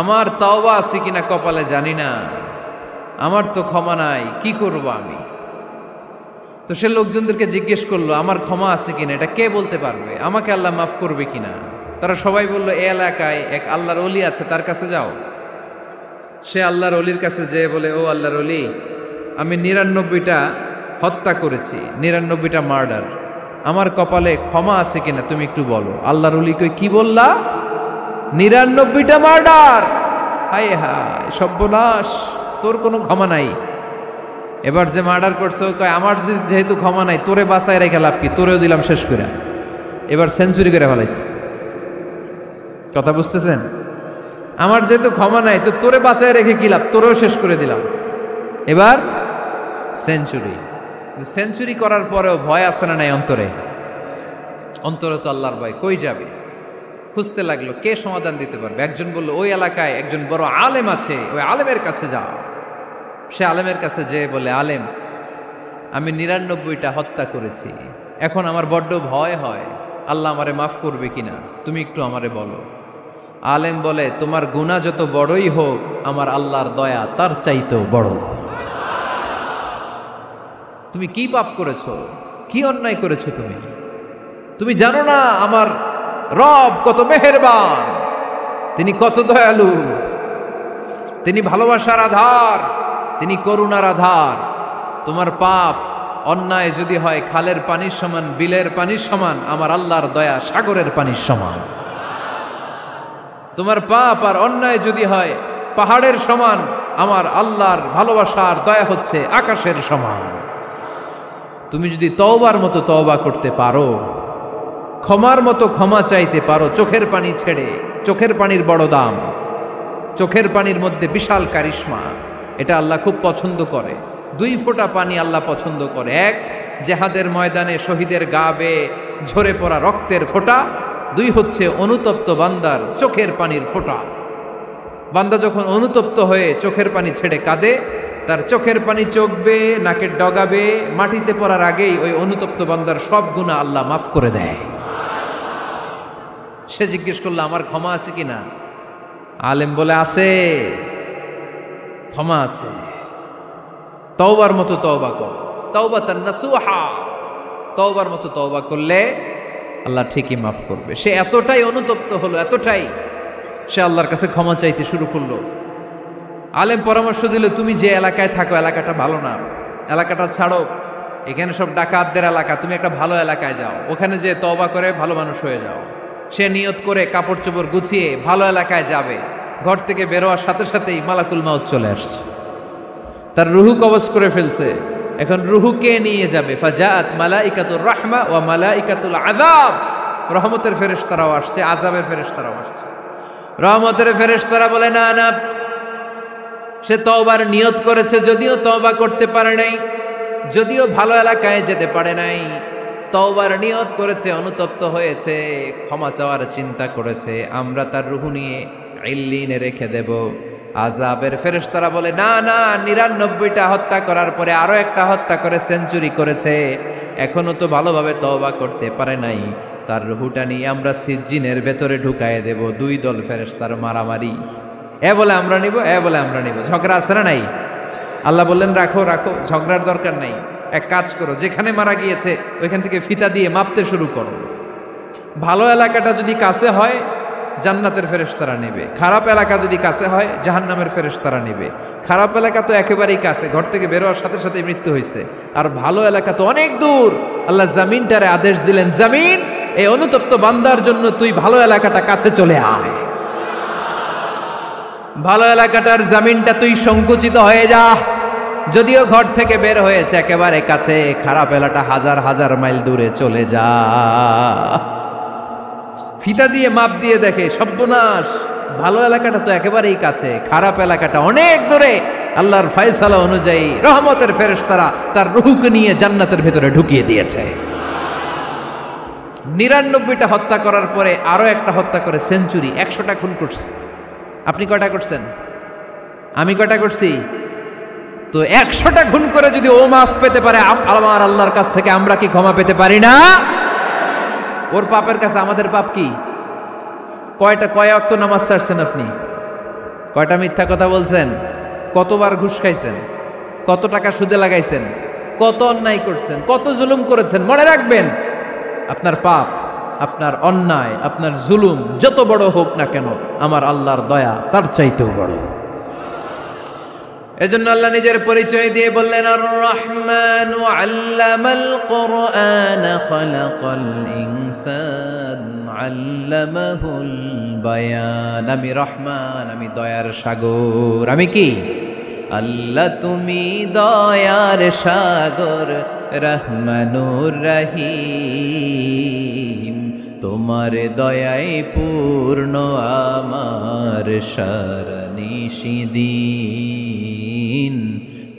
[SPEAKER 1] আমার তওবা আছে কিনা কপালে জানি না, আমার তো ক্ষমা নাই, কি করব আমি? তো সে লোকজনদেরকে জিজ্ঞেস করলো আমার ক্ষমা আছে কিনা, এটা কে বলতে পারবে? আমাকে আল্লাহ মাফ করবে কিনা? তারা সবাই বলল এই এলাকায় এক আল্লাহর ওলি আছে, তার কাছে যাও। সে আল্লাহর ওলির কাছে যেয়ে বলে, ও আল্লাহর ওলি, আমি 99টা হত্যা করেছি, 99টা মার্ডার, আমার কপালে ক্ষমা আছে কিনা তুমি একটু বলো। আল্লাহর ওলি কই, কি বললা? 99টা মার্ডার? হায় হায় সর্বনাশ, তোর কোনো ক্ষমা নাই। এবার যে মার্ডার করছো কয় আমার যেহেতু ক্ষমা নাই, তোরে বাঁচায় রেখে লাভ কি, তোরেও দিলাম শেষ করে। এবার সেঞ্চুরি করে ফেলাইছে। কথা বুঝতেছেন? আমার যেহেতু ক্ষমা নাই, তো তোরে বাঁচায় রেখে কি লাভ, তোরেও শেষ করে দিলাম। এবার সেঞ্চুরি। সেঞ্চুরি করার পরেও ভয় আসে না নাই অন্তরে? অন্তরে তো আল্লাহর ভয়। কই যাবে? খুঁজতে লাগলো কে সমাধান দিতে পারবে। একজন বলল ওই এলাকায় একজন বড় আলেম আছে, ওই আলেমের কাছে যা। সে আলেমের কাছে যেয়ে বলে, আলেম, আমি 99টা হত্যা করেছি, এখন আমার বড্ড ভয় হয়, আল্লাহ আমারে মাফ করবে কিনা, তুমি একটু আমারে বলো। আলেম বলে, তোমার গুনাহ যত বড়ই হোক, আমার আল্লাহর দয়া তার চাইতেও বড়। তুমি কি পাপ করেছো, কি অন্যায় করেছো তুমি? তুমি জানো না আমার রব কত মেহেরবান, তিনি কত দয়ালু, তিনি ভালোবাসার আধার, তিনি করুণার আধার। তোমার পাপ অন্যায় যদি হয় খালের পানির সমান, বিলের পানির সমান, আমার আল্লাহর দয়া সাগরের পানির সমান। তোমার পাপ আর অন্যায় যদি হয় পাহাড়ের সমান, আমার আল্লাহর ভালোবাসার দয়া হচ্ছে আকাশের সমান। তুমি যদি তওবার মতো তওবা করতে পারো, ক্ষমার মতো ক্ষমা চাইতে পারো, চোখের পানি ছেড়ে, চোখের পানির বড় দাম, চোখের পানির মধ্যে বিশাল কারিশমা, এটা আল্লাহ খুব পছন্দ করে। 2 ফোঁটা পানি আল্লাহ পছন্দ করে। এক, জেহাদের ময়দানে শহীদের গা বেয়ে ঝরে পড়া রক্তের ফোঁটা। 2 হচ্ছে অনুতপ্ত বান্দার চোখের পানির ফোঁটা। বান্দা যখন অনুতপ্ত হয়ে চোখের পানি ছেড়ে কাঁদে, তার চোখের পানি চোখ বেয়ে নাকের ডগা বেয়ে মাটিতে পড়ার আগেই ওই অনুতপ্ত বান্দার সব গুনাহ আল্লাহ মাফ করে দেয়। সে জিজ্ঞেস করলো আমার ক্ষমা আছে কিনা? আলেম বলে আছে, ক্ষমা আছে। তওবার মতো তওবা কর, তাওবাতান নাসুহা। তওবার মতো তওবা করলে আল্লাহ ঠিকই মাফ করবে। সে এতটাই অনুতপ্ত হলো, এতটাই, সে আল্লাহর কাছে ক্ষমা চাইতে শুরু করলো। আলেম পরামর্শ দিল, তুমি যে এলাকায় থাকো এলাকাটা ভালো না, এলাকাটা ছাড়ো, এখানে সব ডাকাতদের এলাকা, তুমি একটা ভালো এলাকায় যাও, ওখানে যে তওবা করে ভালো মানুষ হয়ে যাও। সে নিয়ত করে কাপড় চোপড় গুছিয়ে ভালো এলাকায় যাবে। ঘর থেকে বেরোয়ার সাথে সাথেই মালাকুল মাউত চলে আসছে, তার রুহু কবজ করে ফেলছে। এখন রুহু কে নিয়ে যাবে? ফাজাআত মালাইকাতুর রাহমা ওয়া মালাইকাতুল আযাব। রহমতের ফেরেশতারাও আসছে, আযাবের ফেরেশতারাও আসছে। রহমতের ফেরেশতারা বলে না না, সে তওবার নিয়ত করেছে, যদিও তওবা করতে পারে নাই, যদিও ভালো এলাকায় যেতে পারে নাই, তওবার নিয়ত করেছে, অনুতপ্ত হয়েছে, ক্ষমা চাওয়ার চিন্তা করেছে, আমরা তার রুহু নিয়ে ইল্লিনে রেখে দেব। আযাবের ফেরেশতারা বলে না না, 99টা হত্যা করার পরে আরো একটা হত্যা করে সেঞ্চুরি করেছে, এখনো তো ভালোভাবে তওবা করতে পারে নাই, তার রুহুটা নিয়ে আমরা সিজ্জিনের ভেতরে ঢুকায়ে দেব। 2 দল ফেরেশতার মারামারি, এ বলে আমরা নিব, এ বলে আমরা নিব। ঝগড়া আছে না নাই? আল্লাহ বললেন রাখো রাখো, ঝগড়ার দরকার নাই। এক কাজ করো, যেখানে মারা গিয়েছে ওইখান থেকে ফিতা দিয়ে মাপতে শুরু করো। ভালো এলাকাটা যদি কাছে হয় জান্নাতের ফেরেশতারা নেবে, খারাপ এলাকা যদি কাছে হয় জাহান্নামের ফেরেশতারা নেবে। খারাপ এলাকা তো একেবারেই কাছে, ঘর থেকে বেরোয়ার সাথে সাথে মৃত্যু হয়েছে। আর ভালো এলাকা তো অনেক দূর। আল্লাহ জামিনটারে আদেশ দিলেন, জামিন, এই অনুতপ্ত বান্দার জন্য তুই ভালো এলাকাটা কাছে চলে আয়। ভালো এলাকাটার জামিনটা তুই সংকুচিত হয়ে যা। যদিও ঘর থেকে বের হয়েছে একেবারে কাছে, খারাপ এলাকাটা হাজার হাজার মাইল দূরে চলে যা। ফিতা দিয়ে মাপ দিয়ে দেখে, সর্বনাশ, ভালো এলাকাটা তো একেবারেই কাছে, খারাপ এলাকাটা অনেক দূরে। আল্লাহর ফয়সালা অনুযায়ী রহমতের ফেরেশতারা তার রূহকে নিয়ে জান্নাতের ভেতরে ঢুকিয়ে দিয়েছে। 99টা হত্যা করার পরে আরো একটা হত্যা করে সেঞ্চুরি, 100টা খুন করছে। আপনি কয়টা করছেন? আমি কয়টা করছি? তো 100টা খুন করে যদি ও মাফ পেতে পারে আমার আল্লাহর কাছ থেকে, আমরা কি ক্ষমা পেতে পারি না? ওর পাপের কাছে আমাদের পাপ কি? কয় ওয়াক্ত নামাজ ছাড়ছেন আপনি? কয়টা মিথ্যা কথা বলছেন? কতবার ঘুষ খাইছেন? কত টাকা সুদে লাগাইছেন? কত অন্যায় করছেন? কত জুলুম করেছেন? মনে রাখবেন, আপনার পাপ, আপনার অন্যায়, আপনার জুলুম যত বড় হোক না কেন, আমার আল্লাহর দয়া তার চাইতেও বড়। এজন্য আল্লাহ নিজের পরিচয় দিয়ে বললেন, আর রহমান আল্লামাল কুরআন খালাকাল ইনসান আল্লামাহুল বায়ান। আমি রহমান, আমি দয়ার সাগর। আমি কি? আল্লাহ তুমি দয়ার সাগর, রহমানুর রহিম। তোমার দয়ায় পূর্ণ আমার সারানিশিদিন,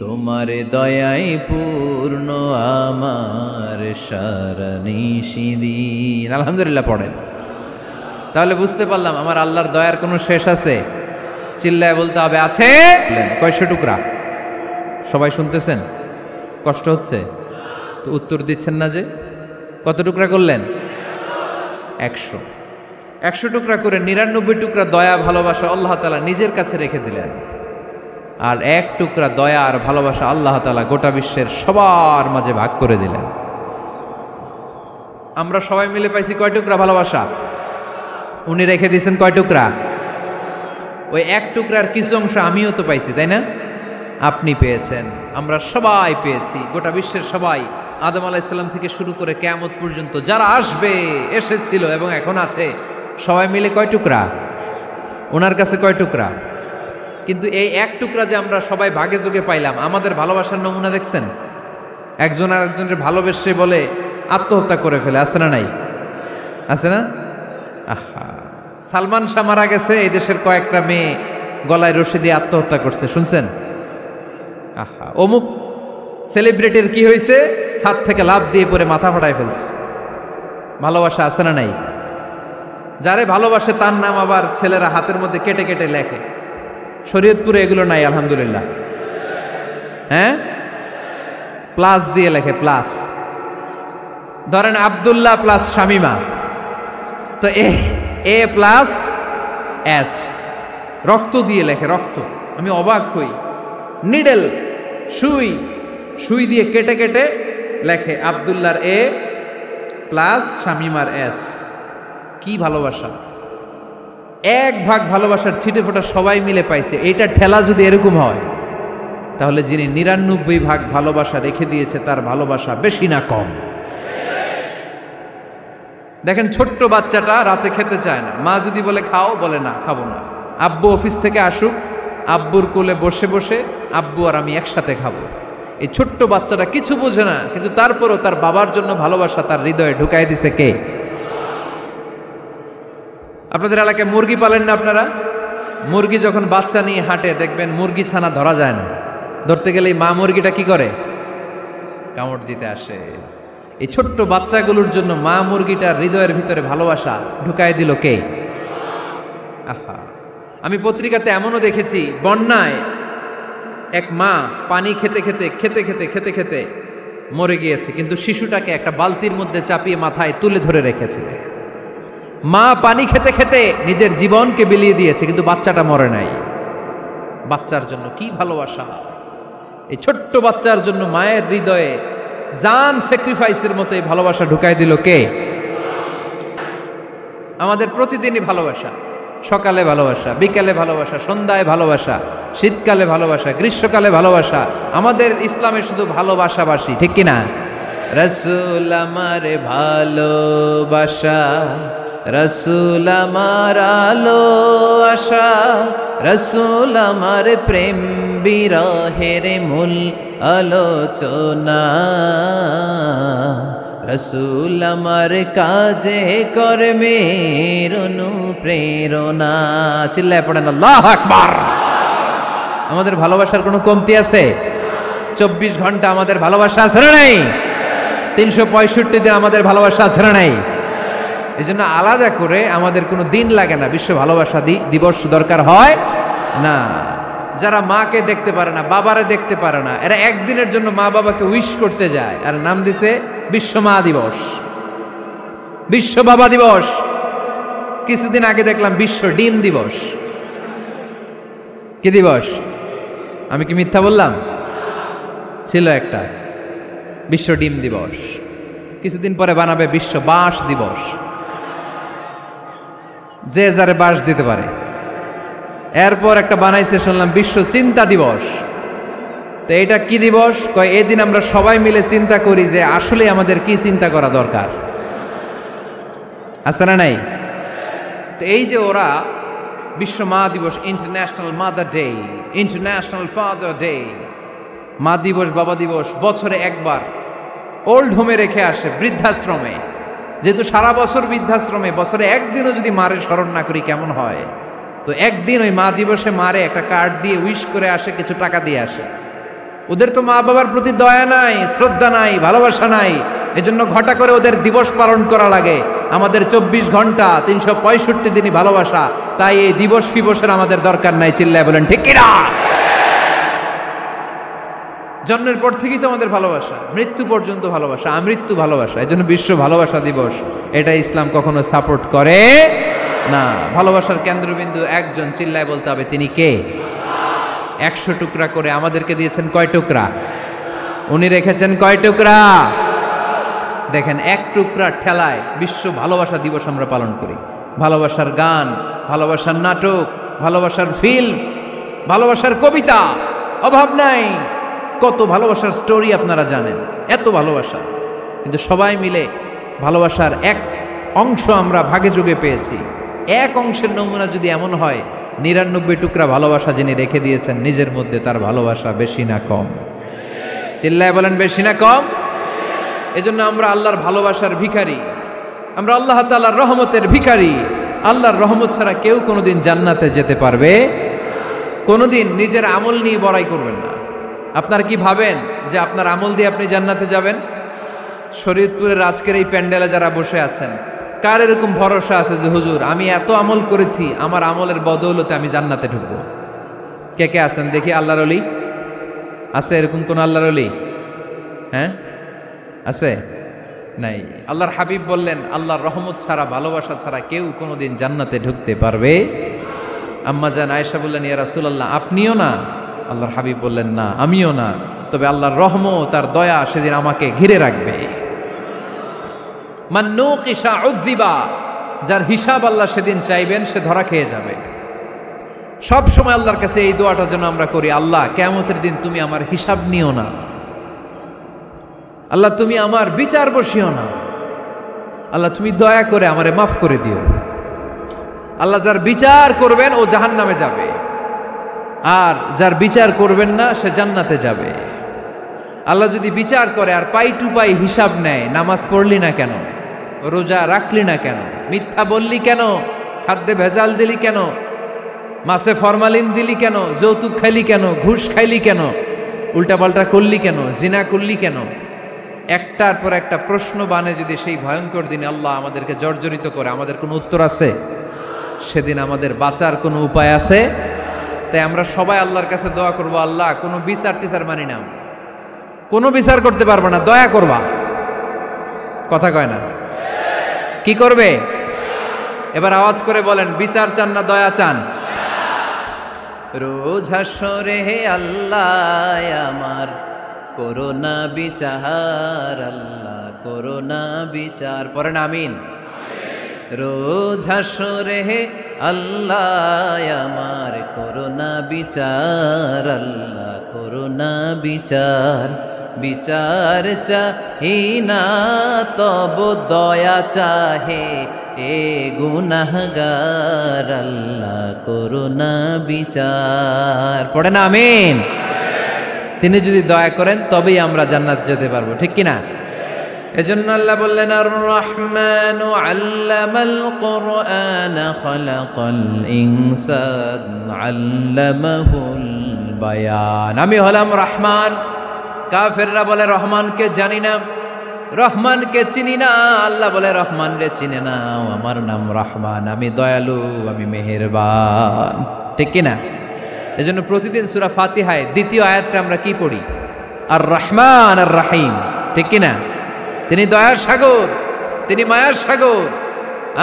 [SPEAKER 1] তোমার দয়ায় পূর্ণ আমার সারানিশিদিন। আলহামদুলিল্লাহ পড়েন। তাহলে বুঝতে পারলাম আমার আল্লাহর দয়ার কোনো শেষ আছে? চিল্লায় বলতে হবে আছে। কয়শো টুকরা? সবাই শুনতেছেন? কষ্ট হচ্ছে তো উত্তর দিচ্ছেন না যে? কত টুকরা করলেন? 100 টুকরা করে 99 টুকরা দয়া ভালোবাসা আল্লাহ তাআলা নিজের কাছে রেখে দিলেন। আর 1 টুকরা দয়া আর ভালোবাসা আল্লাহ তাআলা গোটা বিশ্বের সবার মাঝে ভাগ করে দিলেন। আমরা সবাই মিলে পাইছি কয় টুকরা ভালোবাসা? উনি রেখে দিয়েছেন কয় টুকরা? ওই 1 টুকরার কিছু অংশ আমিও তো পাইছি, তাই না? আপনি পেয়েছেন, আমরা সবাই পেয়েছি, গোটা বিশ্বের সবাই, আদম আলাইহিস সালাম থেকে শুরু করে কিয়ামত পর্যন্ত যারা আসবে, এসেছিল এবং এখন আছে, সবাই মিলে কয় টুকরা? ওনার কাছে কয় টুকরা? কিন্তু এই 1 টুকরা যে আমরা সবাই ভাগে যোগে পাইলাম, আমাদের ভালোবাসার নমুনা দেখছেন? একজন আর একজনের ভালোবেসে বলে আত্মহত্যা করে ফেলে, আছে না নাই? আছে না? আহা, সালমান শাহ মারা গেছে, এই দেশের কয়েকটা মেয়ে গলায় রশি দিয়ে আত্মহত্যা করছে, শুনছেন? আহা, অমুক সেলিব্রিটির কি হয়েছে, ছাদ থেকে লাফ দিয়ে পরে মাথা ফাটায় ফেলছে। ভালোবাসা আছে না নাই? যারে ভালোবাসে তার নাম আবার ছেলেরা হাতের মধ্যে কেটে কেটে লেখে। শরীয়তপুরে এগুলো নাই আলহামদুলিল্লাহ। হ্যাঁ, প্লাস দিয়ে লেখে, প্লাস। ধরেন আব্দুল্লাহ প্লাস শামিমা, তো এ প্লাস এস, রক্ত দিয়ে লেখে, রক্ত। আমি অবাক হই, নিডেল, সুই দিয়ে কেটে কেটে লেখে আব্দুল্লাহর এ প্লাস শামিমার এস। কি ভালোবাসা! এক ভাগ ভালোবাসার ছিটে ফোটা সবাই মিলে পাইছে। এইটা ঠেলা যদি এরকম হয়, তাহলে যিনি ৯৯ ভাগ ভালোবাসা রেখে দিয়েছে তার ভালোবাসা বেশি না কম? দেখেন, ছোট্ট বাচ্চাটা রাতে খেতে চায় না, মা যদি বলে খাও, বলে না, খাবো না। আব্বু অফিস থেকে আসুক, আব্বুর কোলে বসে বসে আব্বু আর আমি একসাথে খাবো। এই ছোট্ট বাচ্চাটা কিছু বোঝে না, কিন্তু তারপরও তার বাবার জন্য ভালোবাসা তার হৃদয়ে ঢুকাই দিছে কে? আপনাদের এলাকায় মুরগি পালেন না আপনারা? মুরগি যখন বাচ্চা নিয়ে হাঁটে, দেখবেন মুরগি ছানা ধরা যায় না। ধরতে গেলেই মা মুরগিটা কি করে? কামড় দিতে আসে। এই ছোট্ট বাচ্চাগুলোর জন্য মা মুরগিটার হৃদয়ের ভিতরে ভালোবাসা ঢুকাই দিল কে? আহা, আমি পত্রিকাতে এমনও দেখেছি, বন্যায় এক মা পানি খেতে খেতে খেতে খেতে খেতে খেতে মরে গিয়েছে, কিন্তু শিশুটাকে একটা বালতির মধ্যে চাপিয়ে মাথায় তুলে ধরে রেখেছে। মা পানি খেতে খেতে নিজের জীবনকে বিলিয়ে দিয়েছে, কিন্তু বাচ্চাটা মরে নাই। বাচ্চার জন্য কি ভালোবাসা! এই ছোট্ট বাচ্চার জন্য মায়ের হৃদয়ে জান স্যাক্রিফাইসের মতো এই ভালোবাসা ঢুকাই দিল কে? আমাদের প্রতিদিনই ভালোবাসা, সকালে ভালোবাসা, বিকালে ভালোবাসা, সন্ধ্যায় ভালোবাসা, শীতকালে ভালোবাসা, গ্রীষ্মকালে ভালোবাসা। আমাদের ইসলামে শুধু ভালোবাসাবাসী, ঠিক কিনা? রাসূল আমার ভালোবাসা, রাসূল আমার আলো আশা, রাসূল আমার প্রেম বিরহের মূল আলোচনা, রাসূল আমার কাজে কর্মের অনুপ্রেরণা। চিল্লায় পড়েন আল্লাহু আকবার। আমাদের ভালোবাসার কোনো কমতি আছে? 24 ঘন্টা আমাদের ভালোবাসা আছে না নাই? 365 দিন আমাদের ভালোবাসা আছে না নাই? এই জন্য আলাদা করে আমাদের কোনো দিন লাগে না, বিশ্ব ভালোবাসা দিবস দরকার হয় না। যারা মাকে দেখতে পারে না, বাবারে দেখতে পারে না, এরা একদিনের জন্য মা বাবাকে উইশ করতে যায়, আর নাম দিছে বিশ্ব মা দিবস, বিশ্ব বাবা দিবস। কিছুদিন আগে দেখলাম বিশ্ব ডিম দিবস। কি দিবস? আমি কি মিথ্যা বললাম? ছিল একটা বিশ্ব ডিম দিবস। কিছুদিন পরে বানাবে বিশ্ব বাঁশ দিবস, যে যারে বাঁশ দিতে পারে। এরপর একটা বানাইছে শুনলাম বিশ্ব চিন্তা দিবস। তো এটা কি দিবস? কয় এই দিন আমরা সবাই মিলে চিন্তা করি যে আসলে আমাদের কি চিন্তা করা দরকার, আছে না নাই? তো এই যে ওরা বিশ্ব মা দিবস, international mother day, international father day, মা দিবস, বাবা দিবস, বছরে একবার ওল্ড হোমে রেখে আসে, বৃদ্ধাশ্রমে। যেহেতু সারা বছর বৃদ্ধাশ্রমে, বছরে একদিনও যদি মারে স্মরণ না করি কেমন হয়? তো একদিন ওই মা দিবসে মারে একটা কার্ড দিয়ে উইশ করে আসে, কিছু টাকা দিয়ে আসে। ওদের তো মা বাবার প্রতি দয়া নাই, শ্রদ্ধা নাই, ভালোবাসা নাই, এজন্য ঘটা করে ওদের দিবস পালন করা লাগে। আমাদের 24 ঘন্টা 365 দিনই ভালোবাসা, তাই এই দিবস ফিবসের আমাদের দরকার নাই। চিল্লায় বলেন ঠিক কিনা? জন্মের পর থেকেই তো আমাদের ভালোবাসা, মৃত্যু পর্যন্ত ভালোবাসা, আমৃত্যু ভালোবাসা। এই জন্য বিশ্ব ভালোবাসা দিবস, এটা ইসলাম কখনো সাপোর্ট করে না। ভালোবাসার কেন্দ্রবিন্দু একজন, চিল্লায় বলতে হবে তিনি কে? 100 টুকরা করে আমাদেরকে দিয়েছেন কয় টুকরা? উনি রেখেছেন কয় টুকরা? দেখেন, এক টুকরা ঠেলায় বিশ্ব ভালোবাসা দিবস আমরা পালন করি। ভালোবাসার গান, ভালোবাসার নাটক, ভালোবাসার ফিল্ম, ভালোবাসার কবিতা, অভাব নাই। কত ভালোবাসার স্টোরি আপনারা জানেন, এত ভালোবাসা। কিন্তু সবাই মিলে ভালোবাসার এক অংশ আমরা ভাগে যোগে পেয়েছি। এক অংশের নমুনা যদি এমন হয়, 99 টুকরা ভালোবাসা যিনি রেখে দিয়েছেন নিজের মধ্যে, তার ভালোবাসা বেশি না কম? চিল্লায় বলেন বেশি না কম? এজন্য আমরা আল্লাহর ভালোবাসার ভিখারি, আমরা আল্লাহ তাআলার রহমতের ভিখারি। আল্লাহর রহমত ছাড়া কেউ কোনোদিন জান্নাতে যেতে পারবে? কোনোদিন নিজের আমল নিয়ে বড়াই করবেন না। আপনারা কি ভাবেন যে আপনার আমল দিয়ে আপনি জান্নাতে যাবেন? শরীয়তপুরের আজকের এই প্যান্ডেলে যারা বসে আছেন, কার এরকম ভরসা আছে যে হুজুর আমি এত আমল করেছি, আমার আমলের বদৌলতে আমি জান্নাতে ঢুকবো? কে কে আছেন দেখি? আল্লাহর ওলি আছে এরকম কোন আল্লাহর ওলি? হ্যাঁ আছে? নাই। আল্লাহর হাবিব বললেন আল্লাহর রহমত ছাড়া, ভালোবাসা ছাড়া কেউ কোনোদিন জান্নাতে ঢুকতে পারবে? আম্মা জান আয়েশা বললেন ইয়া রাসূলুল্লাহ আপনিও না? আল্লাহর হাবিব বললেন না আমিও না, তবে আল্লাহর রহমত তার দয়া সেদিন আমাকে ঘিরে রাখবে। মান নুকিশা উযিবা, যার হিসাব আল্লাহ সেদিন চাইবেন সে ধরা খেয়ে যাবে। সব সময় আল্লাহর কাছে এই দোয়াটা যেন আমরা করি, আল্লাহ কিয়ামতের দিন তুমি আমার হিসাব নিও না, আল্লাহ তুমি আমার বিচার বসিও না, আল্লাহ তুমি দয়া করে আমারে মাফ করে দিও। আল্লাহ যার বিচার করবেন ও জাহান্নামে যাবে, আর যার বিচার করবেন না সে জান্নাতে যাবে। আল্লাহ যদি বিচার করে আর পাই টু পাই হিসাব নেয়, নামাজ পড়লি না কেন, রোজা রাখলি না কেন, মিথ্যা বললি কেন, খাদ্যে ভেজাল দিলি কেন, মাছে ফরমালিন দিলি কেন, যৌতুক খাইলি কেন, ঘুষ খাইলি কেন, উল্টাপাল্টা করলি কেন, জিনা করলি কেন, একটার পর একটা প্রশ্ন বানে যদি সেই ভয়ঙ্কর দিনে আল্লাহ আমাদেরকে জর্জরিত করে, আমাদের কোনো উত্তর আছে? সেদিন আমাদের বাঁচার কোনো উপায় আছে? তাই আমরা সবাই আল্লাহর কাছে দোয়া করবো, আল্লাহ কোনো বিচার টিচার মানি না, কোনো বিচার করতে পারবো না, দয়া করবা। কথা কয় না? কি করবে? এবার আওয়াজ করে বলেন, বিচার চান না দয়া চান? রোজ হাসরে হে আল্লাহ আমার করোনা বিচার, আল্লাহ করোনা বিচার, পড়েন আমিন। রোজ হাসরে হে আল্লাহ আমার করোনা বিচার, আল্লাহ করোনা বিচার, বিচার চাহি না তব দয়া চাহে এ গুনাহগার, আল্লাহ করোনা বিচার, পড়েন আমিন। তিনি যদি দয়া করেন তবেই আমরা জান্নাতে যেতে পারবো, ঠিক কিনা? এজন্য আল্লাহ বললেন আর রহমানু আল্লামাল কুরআন খালাকাল ইনসান আল্লামাহুল বায়ান। আমি হলাম রহমান। কাফেররা বলে রহমানকে জানি না, রহমানকে চিনি না। আল্লাহ বলে রহমান রে চিনে নাও, আমার নাম রহমান, আমি দয়ালু, আমি মেহেরবান, ঠিক কিনা? এজন্য প্রতিদিন সূরা ফাতিহায় দ্বিতীয় আয়াতটা আমরা কি পড়ি? আর রহমান আর রাহিম, ঠিক কিনা? তিনি দয়ার সাগর, তিনি মায়ার সাগর।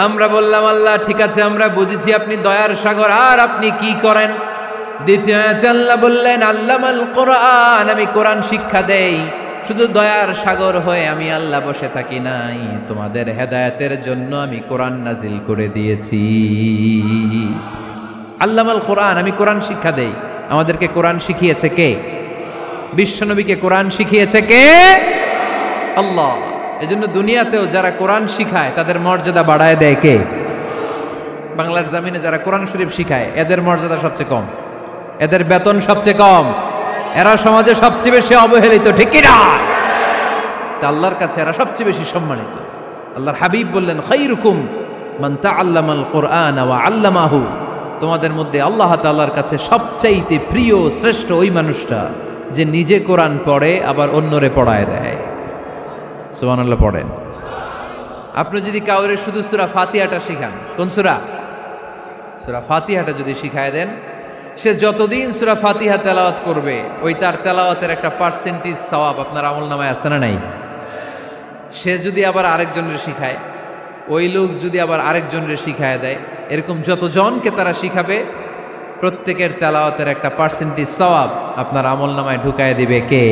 [SPEAKER 1] আমরা বললাম আল্লাহ ঠিক আছে আমরা বুঝেছি আপনি দয়ার সাগর, আর আপনি কি করেন? দ্বিতীয় আয়াতে আল্লাহ বললেন আল্লামাল কোরআন, আমি কোরআন শিক্ষা দেই। শুধু দয়ার সাগর হয়ে আমি আল্লাহ বসে থাকি নাই, তোমাদের হেদায়েতের জন্য আমি কোরআন নাজিল করে দিয়েছি। আল্লামাল কোরআন, আমি কোরআন শিক্ষা দেই। আমাদেরকে কোরআন শিখিয়েছে কে? বিশ্বনবীকে কোরআন শিখিয়েছে কে? আল্লাহ। এজন্য দুনিয়াতেও যারা কোরআন শিখায় তাদের মর্যাদা বাড়ায় দেয় কে? বাংলার জমিনে যারা কোরআন শরীফ শিখায় এদের মর্যাদা সবচেয়ে কম, এদের বেতন সবচেয়ে কম, এরা সমাজে সবচেয়ে বেশি অবহেলিত, ঠিক কি না? তা আল্লাহর কাছে এরা সবচেয়ে বেশি সম্মানিত। আল্লাহর হাবিব বললেন খায়রুকুম মান তাআল্লামাল কুরআন ওয়া আল্লামাহু, তোমাদের মধ্যে আল্লাহ তাআলার কাছে সবচাইতে প্রিয় শ্রেষ্ঠ ওই মানুষটা যে নিজে কোরআন পড়ে আবার অন্যরে পড়ায় দেয়। সুবহানাল্লাহ পড়েন। আপনি যদি কাউরে শুধু সূরা ফাতিহাটা শিখান, কোন সূরা? সূরা ফাতিহাটা যদি শিখায় দেন, সে যতদিন সূরা ফাতিহা তেলাওয়াত করবে ওই তার তেলাওয়াতের একটা পার্সেন্টেজ সওয়াব আপনার আমলনামায় আছে না নাই? সে যদি আবার আরেকজনের শিখায়, ওই লোক যদি আবার আরেকজনের শিখায় দেয়, এরকম যতজনকে তারা শিখাবে প্রত্যেকের তেলাওয়াতের একটা পার্সেন্টেজ সওয়াব আপনার আমলনামায় ঢুকায় দিবে কে?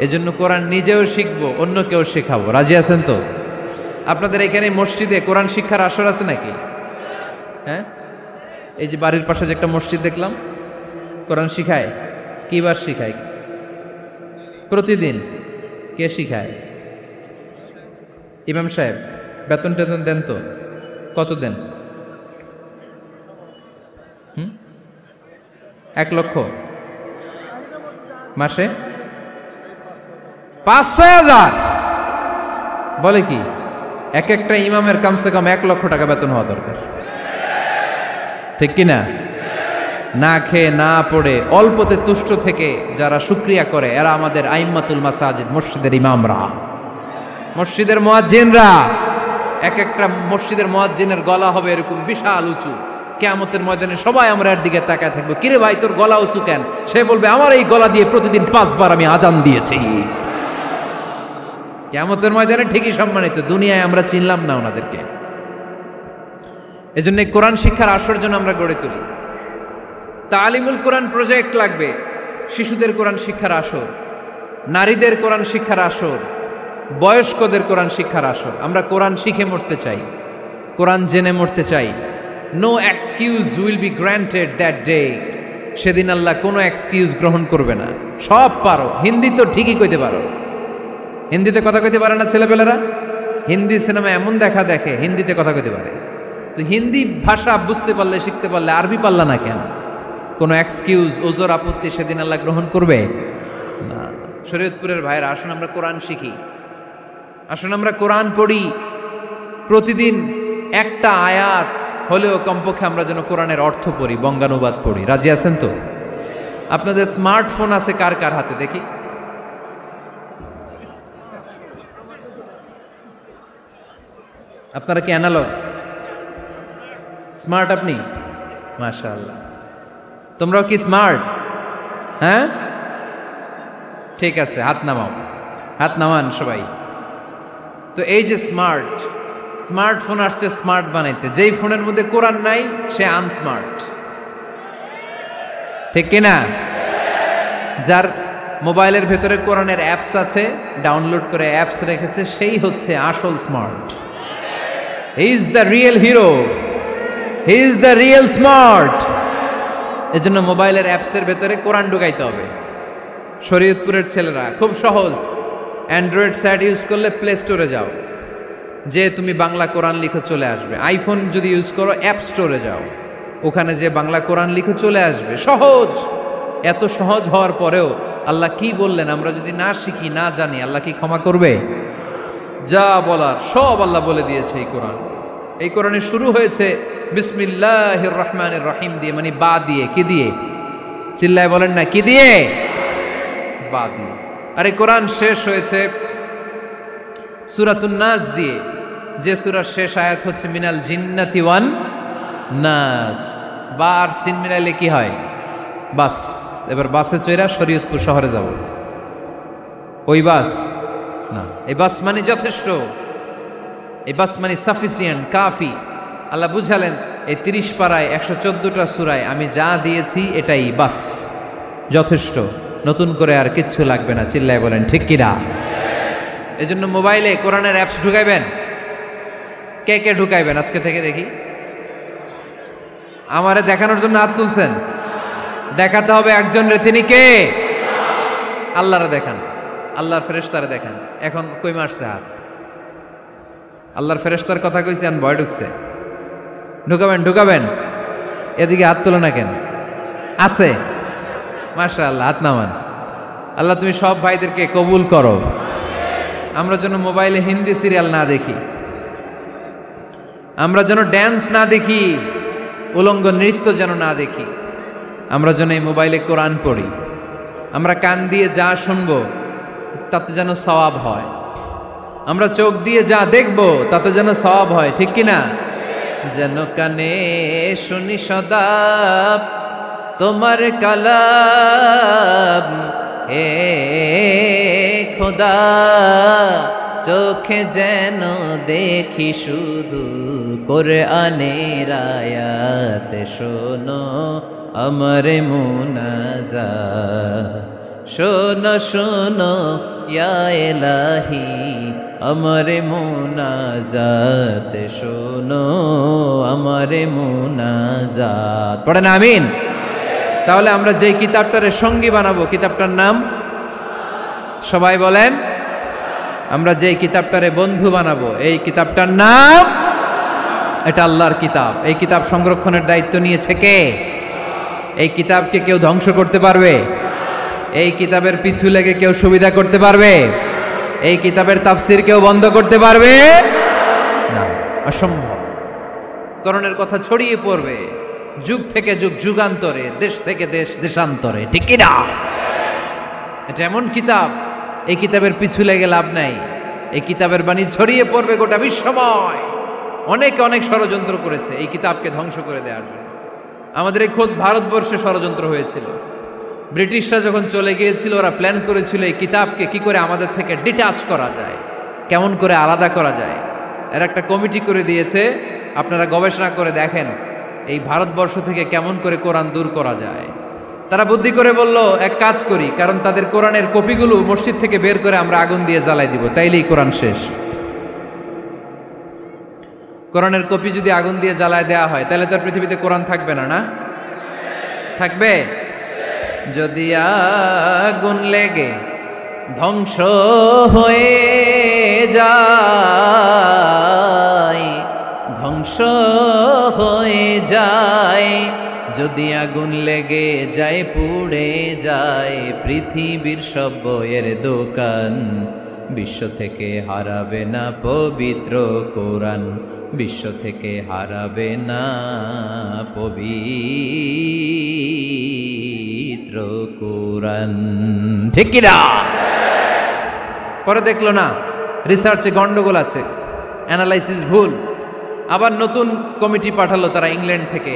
[SPEAKER 1] এজন্য কোরআন নিজেও শিখবো, অন্যকেও শেখাবো। রাজি আছেন তো? আপনাদের এখানে মসজিদে কোরআন শিক্ষার আসর আছে নাকি? হ্যাঁ, এই যে বাড়ির পাশে যে একটা মসজিদ দেখলাম, কোরআন শিখায়। কিবার শিখায়? প্রতিদিন। কে শিখায়? ইমাম সাহেব। বেতন টেতন দেন তো? কত দেন? 1 লক্ষ মাসে? 5-6 হাজার? বলে কি? এক একটা ইমামের কমসে কম 1 লক্ষ টাকা বেতন হওয়া দরকার, ঠিক কিনা? না খেয়ে না পড়ে অল্পতে তুষ্ট থেকে যারা শুকরিয়া করে এরা আমাদের আইম্মাতুল মাসাজিদ, মসজিদের ইমামরা, মসজিদের মুয়াজ্জিনরা। এক একটা মসজিদের মুয়াজ্জিনের গলা হবে এরকম বিশাল উঁচু। কিয়ামতের ময়দানে সবাই আমরা এর দিকে তাকায় থাকবো, কিরে ভাই তোর গলা উঁচু কেন? সে বলবে আমার এই গলা দিয়ে প্রতিদিন 5 বার আমি আজান দিয়েছি। কিয়ামতের ময়দানে ঠিকই সম্মানিত, দুনিয়ায় আমরা চিনলাম না ওনাদেরকে। এজন্য কোরআন শিক্ষার আসর জন্য আমরা গড়ে তুলি। তালিমুল কোরআন প্রজেক্ট লাগবে, শিশুদের কোরআন শিক্ষার আসর, নারীদের কোরআন শিক্ষার আসর, বয়স্কদের কোরআন শিক্ষার আসর। আমরা কোরআন শিখে মরতে চাই, কোরআন জেনে মরতে চাই। No excuse will be granted that day. সেদিন আল্লাহ কোনো এক্সকিউজ গ্রহণ করবে না। সব পারো, হিন্দি তো ঠিকই কইতে পারো। হিন্দিতে কথা কইতে পারে না ছেলেপেলেরা? হিন্দি সিনেমা এমন দেখা দেখে হিন্দিতে কথা কইতে পারে। তো হিন্দি ভাষা বুঝতে পারলে, শিখতে পারলে আরবি পারলা না কেন? কোনো এক্সকিউজ, ওজর, আপত্তি সেদিন আল্লাহ গ্রহণ করবে না। শরীয়তপুরের ভাইরা, আসুন আমরা কোরআন শিখি, আসুন আমরা কোরআন পড়ি। প্রতিদিন একটা আয়াত হলেও কমপক্ষে আমরা যেন কোরআনের অর্থ পড়ি, বঙ্গানুবাদ পড়ি। রাজি আছেন তো? আপনাদের স্মার্টফোন আছে কার কার হাতে দেখি? আপনারা কি অ্যানালগ? স্মার্ট আপনি? মাশাআল্লাহ। তোমরাও কি স্মার্ট? হ্যাঁ, ঠিক আছে, হাত নামাও, হাত নামান সবাই। তো এই যে স্মার্টফোন আসছে স্মার্ট বানাইতে, যেই ফোনের মধ্যে কোরআন নাই সে আনস্মার্ট, ঠিক কিনা? যার মোবাইলের ভেতরে কোরআনের অ্যাপস আছে, ডাউনলোড করে অ্যাপস রেখেছে, সেই হচ্ছে আসল smart. He is the real hero, he is the real smart. এজন্য মোবাইলের অ্যাপসের ভেতরে কোরআন ঢুকাইতে হবে। শরীয়তপুরের ছেলেরা খুব সহজ, অ্যান্ড্রয়েড সেট ইউজ করলে প্লে স্টোরে যাও, যে তুমি বাংলা কোরআন লিখে চলে আসবে। আইফোন যদি ইউজ করো অ্যাপ স্টোরে যাও, ওখানে যে বাংলা কোরআন লিখে চলে আসবে। সহজ। এত সহজ হওয়ার পরেও আল্লাহ কি বললেন আমরা যদি না শিখি, না জানি, আল্লাহ কি ক্ষমা করবে? যা বলার সব আল্লাহ বলে দিয়েছে এই কোরআন। এই কোরআনে শুরু হয়েছে বিসমিল্লাহির রহমানির রহিম দিয়ে, মানে বা দিয়ে। কি দিয়ে? চিল্লায় বলেন না, কি দিয়ে? বা দিয়ে। আর এই কোরআন শেষ হয়েছে সূরাতুন নাস দিয়ে, যে সূরার শেষ আয়াত হচ্ছে মিনাল জিন্নাতি ওয়ান নাস। বা আর সিন মিলাইলে কি হয়? বাস। এবার বাসে চড়া শরীয়তপুর শহরে যাব। ওই বাস না, এই বাস মানে যথেষ্ট, এই বাস মানে সাফিসিয়েন্ট, কাফি। আল্লাহ বুঝালেন এই 30 পারায় 114টা সূরায় আমি যা দিয়েছি এটাই বাস, যথেষ্ট, নতুন করে আর কিচ্ছু লাগবে না। চিল্লায় বলেন ঠিক কিনা? এজন্য মোবাইলে কোরআনের অ্যাপস ঢুকাইবেন। কে কে ঢুকাইবেন আজকে থেকে দেখি? আমারে দেখানোর জন্য হাত তুলছেন? দেখাতে হবে একজন রে, তিনি কে? আল্লাহরে দেখান, আল্লাহর ফেরেশতারে দেখান। এখন কই মারছে হাত? আল্লাহর ফেরেশতার কথা কইছি, আন ভয় ঢুকছে। ঢুকাবেন ঢুকাবেন, এদিকে হাত তোলো না কেন? আছে? মাশাআল্লাহ, হাত নামান। আল্লাহ তুমি সব ভাইদেরকে কবুল করো। আমরা যেন মোবাইলে হিন্দি সিরিয়াল না দেখি, আমরা যেন ড্যান্স না দেখি, উলঙ্গ নৃত্য যেন না দেখি। আমরা যেন এই মোবাইলে কোরআন পড়ি। আমরা কান দিয়ে যা শুনবো তাতে যেন সওয়াব হয়। আমরা চোখ দিয়ে যা দেখবো তাতে যেন সওয়াব হয়, ঠিক কিনা? যেন কানে শুনি সদা তোমার কালাম, হে খোদা চোখে যেন দেখি শুধু কোরআনের আয়াত। শোনো আমার মুনাজাত, শোনো শোনো ইয়া ইলাহি আমার মুনাজাত, শোনো আমার মুনাজাত। পড়েন আমিন। তাহলে আমরা যে কিতাবটারে সঙ্গী বানাবো, কিতাবটার নাম সবাই বলেন। আমরা যে কিতাবটারে বন্ধু বানাবো, এই কিতাবটার নাম, এটা আল্লাহর কিতাব। এই কিতাব সংরক্ষণের দায়িত্ব নিয়েছে কে? এই কিতাবকে কেউ ধ্বংস করতে পারবে? এই কিতাবের পিছু লেগে কেউ সুবিধা করতে পারবে? এই কিতাবের তাফসির কেউ বন্ধ করতে পারবে না, অসম্ভব। কোরআনের কথা ছড়িয়ে পড়বে, যুগ থেকে যুগ যুগান্তরে, দেশ থেকে দেশ দেশান্তরে, ঠিক কি না? এটা এমন কিতাব, এই কিতাবের পিছু লেগে লাভ নাই। এই কিতাবের বাণী ছড়িয়ে পড়বে গোটা বিশ্বময়। অনেকে অনেক ষড়যন্ত্র করেছে এই কিতাবকে ধ্বংস করে দেওয়ার জন্য। আমাদের এই খোদ ভারতবর্ষে ষড়যন্ত্র হয়েছিল। ব্রিটিশরা যখন চলে গিয়েছিল, ওরা প্ল্যান করেছিল এই কিতাবকে কি করে আমাদের থেকে ডিটাচ করা যায়, কেমন করে আলাদা করা যায়। এর একটা কমিটি করে দিয়েছে, আপনারা গবেষণা করে দেখেন এই ভারতবর্ষ থেকে কেমন করে কোরআন দূর করা যায়। তারা বুদ্ধি করে বলল, এক কাজ করি, কারণ তাদের কোরআনের কপিগুলো মসজিদ থেকে বের করে আমরা আগুন দিয়ে জ্বালাই দিব, তাইলেই কোরআন শেষ। কোরআনের কপি যদি আগুন দিয়ে জ্বালায় দেওয়া হয়, তাহলে তার পৃথিবীতে কোরআন থাকবে না? না থাকবে? যদি আগুন লেগে ধ্বংস হয়ে যায়, ধ্বংস হয়ে যায়, যদি আগুন লেগে যায় পুড়ে যায় পৃথিবীর সব বইয়ের দোকান, বিশ্ব থেকে হারাবে না পবিত্র কোরআন, বিশ্ব থেকে হারাবে না পবিত্র কোরআন, ঠিক কি না? পরে দেখলো না রিসার্চে গন্ডগোল আছে, অ্যানালাইসিস ভুল, আবার নতুন কমিটি পাঠালো তারা ইংল্যান্ড থেকে,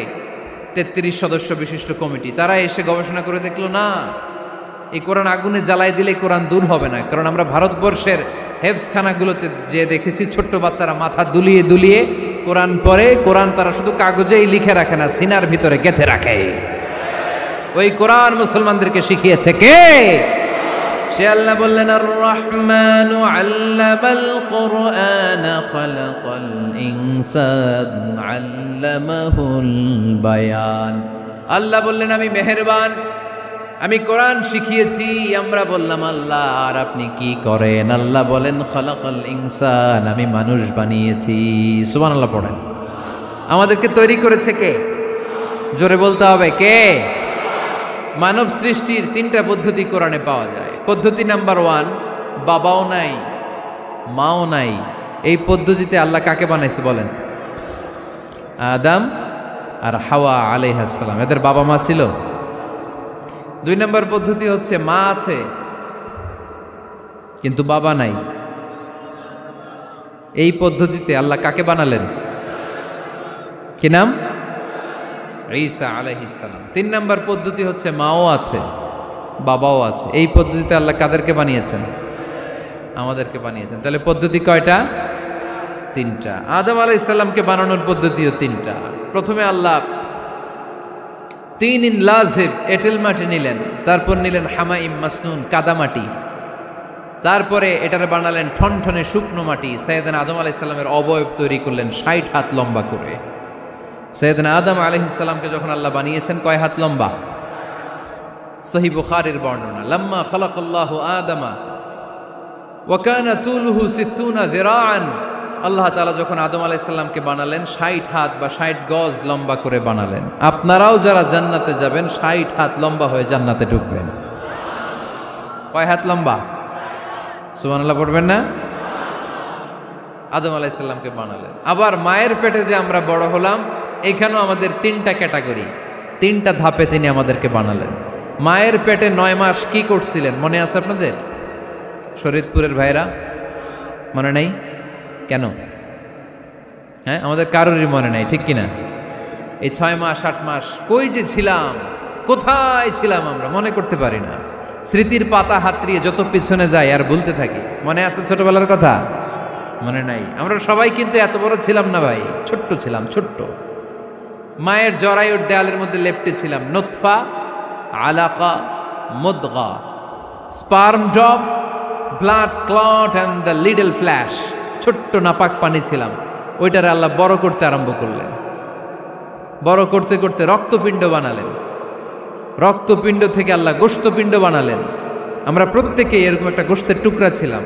[SPEAKER 1] 33 সদস্য বিশিষ্ট কমিটি। তারা এসে গবেষণা করে দেখলো না, এই কোরআন আগুনে জ্বালাই দিলে কোরআন দূর হবে না। কারণ আমরা ভারতবর্ষের হেফজখানাগুলোতে যে দেখেছি, ছোট্ট বাচ্চারা মাথা দুলিয়ে দুলিয়ে কোরআন পড়ে। কোরআন তারা শুধু কাগজেই লিখে রাখে না, সিনার ভিতরে গেঁথে রাখে। ওই কোরআন মুসলমানদেরকে শিখিয়েছে কে? সে আল্লাহ বললেন, আর রহমানু আল্লামাল কুরআন খালাকাল ইনসান আল্লামাহুল বায়ান। আল্লাহ বললেন, আমি মেহেরবান, আমি কোরআন শিখিয়েছি। আমরা বললাম, আল্লাহ আর আপনি কি করেন? আল্লাহ বলেন, খালাকাল ইনসান, আমি মানুষ বানিয়েছি। সুবহানাল্লাহ পড়েন। আমাদেরকে তৈরি করেছে কে? জোরে বলতে হবে, কে? মানব সৃষ্টির 3টা পদ্ধতি কোরআনে পাওয়া যায়। পদ্ধতি নাম্বার 1, বাবাও নাই মাও নাই। এই পদ্ধতিতে আল্লাহ কাকে বানাইছে বলেন? আদম আর হাওয়া আলাইহিস সালাম, এদের বাবা মা ছিল। 2 নম্বর পদ্ধতি হচ্ছে মা আছে কিন্তু বাবা নাই। এই পদ্ধতিতে আল্লাহ কাকে বানালেন? কি নাম? ঈসা আলাইহিস সালাম। 3 নম্বর পদ্ধতি হচ্ছে মাও আছে বাবাও আছে। এই পদ্ধতিতে আল্লাহ কাদেরকে বানিয়েছেন? আমাদেরকে বানিয়েছেন। তাহলে পদ্ধতি কয়টা? 3টা। আদম আলাইহিস সালামকে বানানোর পদ্ধতিও 3টা। প্রথমে আল্লাহ 3 ইন লাজিব এঁটেল মাটি নিলেন, তারপর নিলেন হামাইম মাসনুন কাদামাটি, তারপরে এটারে বানালেন ঠনঠনে শুকনো মাটি। সাইয়েদনা আদম আলাইহিস সালামের অবয়ব তৈরি করলেন 60 হাত লম্বা করে। সাইয়েদনা আদম আলাইহিস সালামকে যখন আল্লাহ বানিয়েছেন, কয় হাত লম্বা? সহিহ বুখারীর বর্ণনা, লাম্মা খালাকাল্লাহু আদামা ওয়া কানা তুলুহু 60 যিরাআন। আল্লাহ তাআলা যখন আদম আলাইহিস সালামকে বানালেন, 60 হাত বা 60 গজ লম্বা করে বানালেন। আপনারাও যারা জান্নাতে যাবেন 60 হাত লম্বা হয়ে জান্নাতে ঢুকবেন। কয় হাত লম্বা? সুবহানাল্লাহ পড়বেন না? আদম আলাইহিস সালামকে বানালেন। আবার মায়ের পেটে যে আমরা বড় হলাম, এখানেও আমাদের 3টা ক্যাটাগরি, 3টা ধাপে তিনি আমাদেরকে বানালেন। মায়ের পেটে 9 মাস কি করছিলেন মনে আছে আপনাদের? শরীয়তপুরের ভাইরা মনে নাই? কেন? হ্যাঁ, আমাদের কারোরই মনে নাই, ঠিক কিনা? এই 6 মাস 8 মাস কই যে ছিলাম, কোথায় ছিলাম আমরা মনে করতে পারি না। স্মৃতির পাতা হাতড়িয়ে যত পিছনে যাই আর ভুলতে থাকি। মনে আছে ছোটবেলার কথা? মনে নাই। আমরা সবাই কিন্তু এত বড় ছিলাম না ভাই, ছোট্ট ছিলাম, ছোট্ট। মায়ের জরায়ুর দেয়ালের মধ্যে লেপ্টে ছিলাম। নুতফা, আলাকা, মুদগা, sperm drop, blood clot and the little flesh. ছোট্ট নাপাক পানি ছিলাম। ওইটারে আল্লাহ বড় করতে আরম্ভ করলেন। বড় করতে করতে রক্তপিণ্ড বানালেন। রক্তপিণ্ড থেকে আল্লাহ গোশতপিণ্ড বানালেন। আমরা প্রত্যেকেই এরকম একটা গোশতের টুকরা ছিলাম।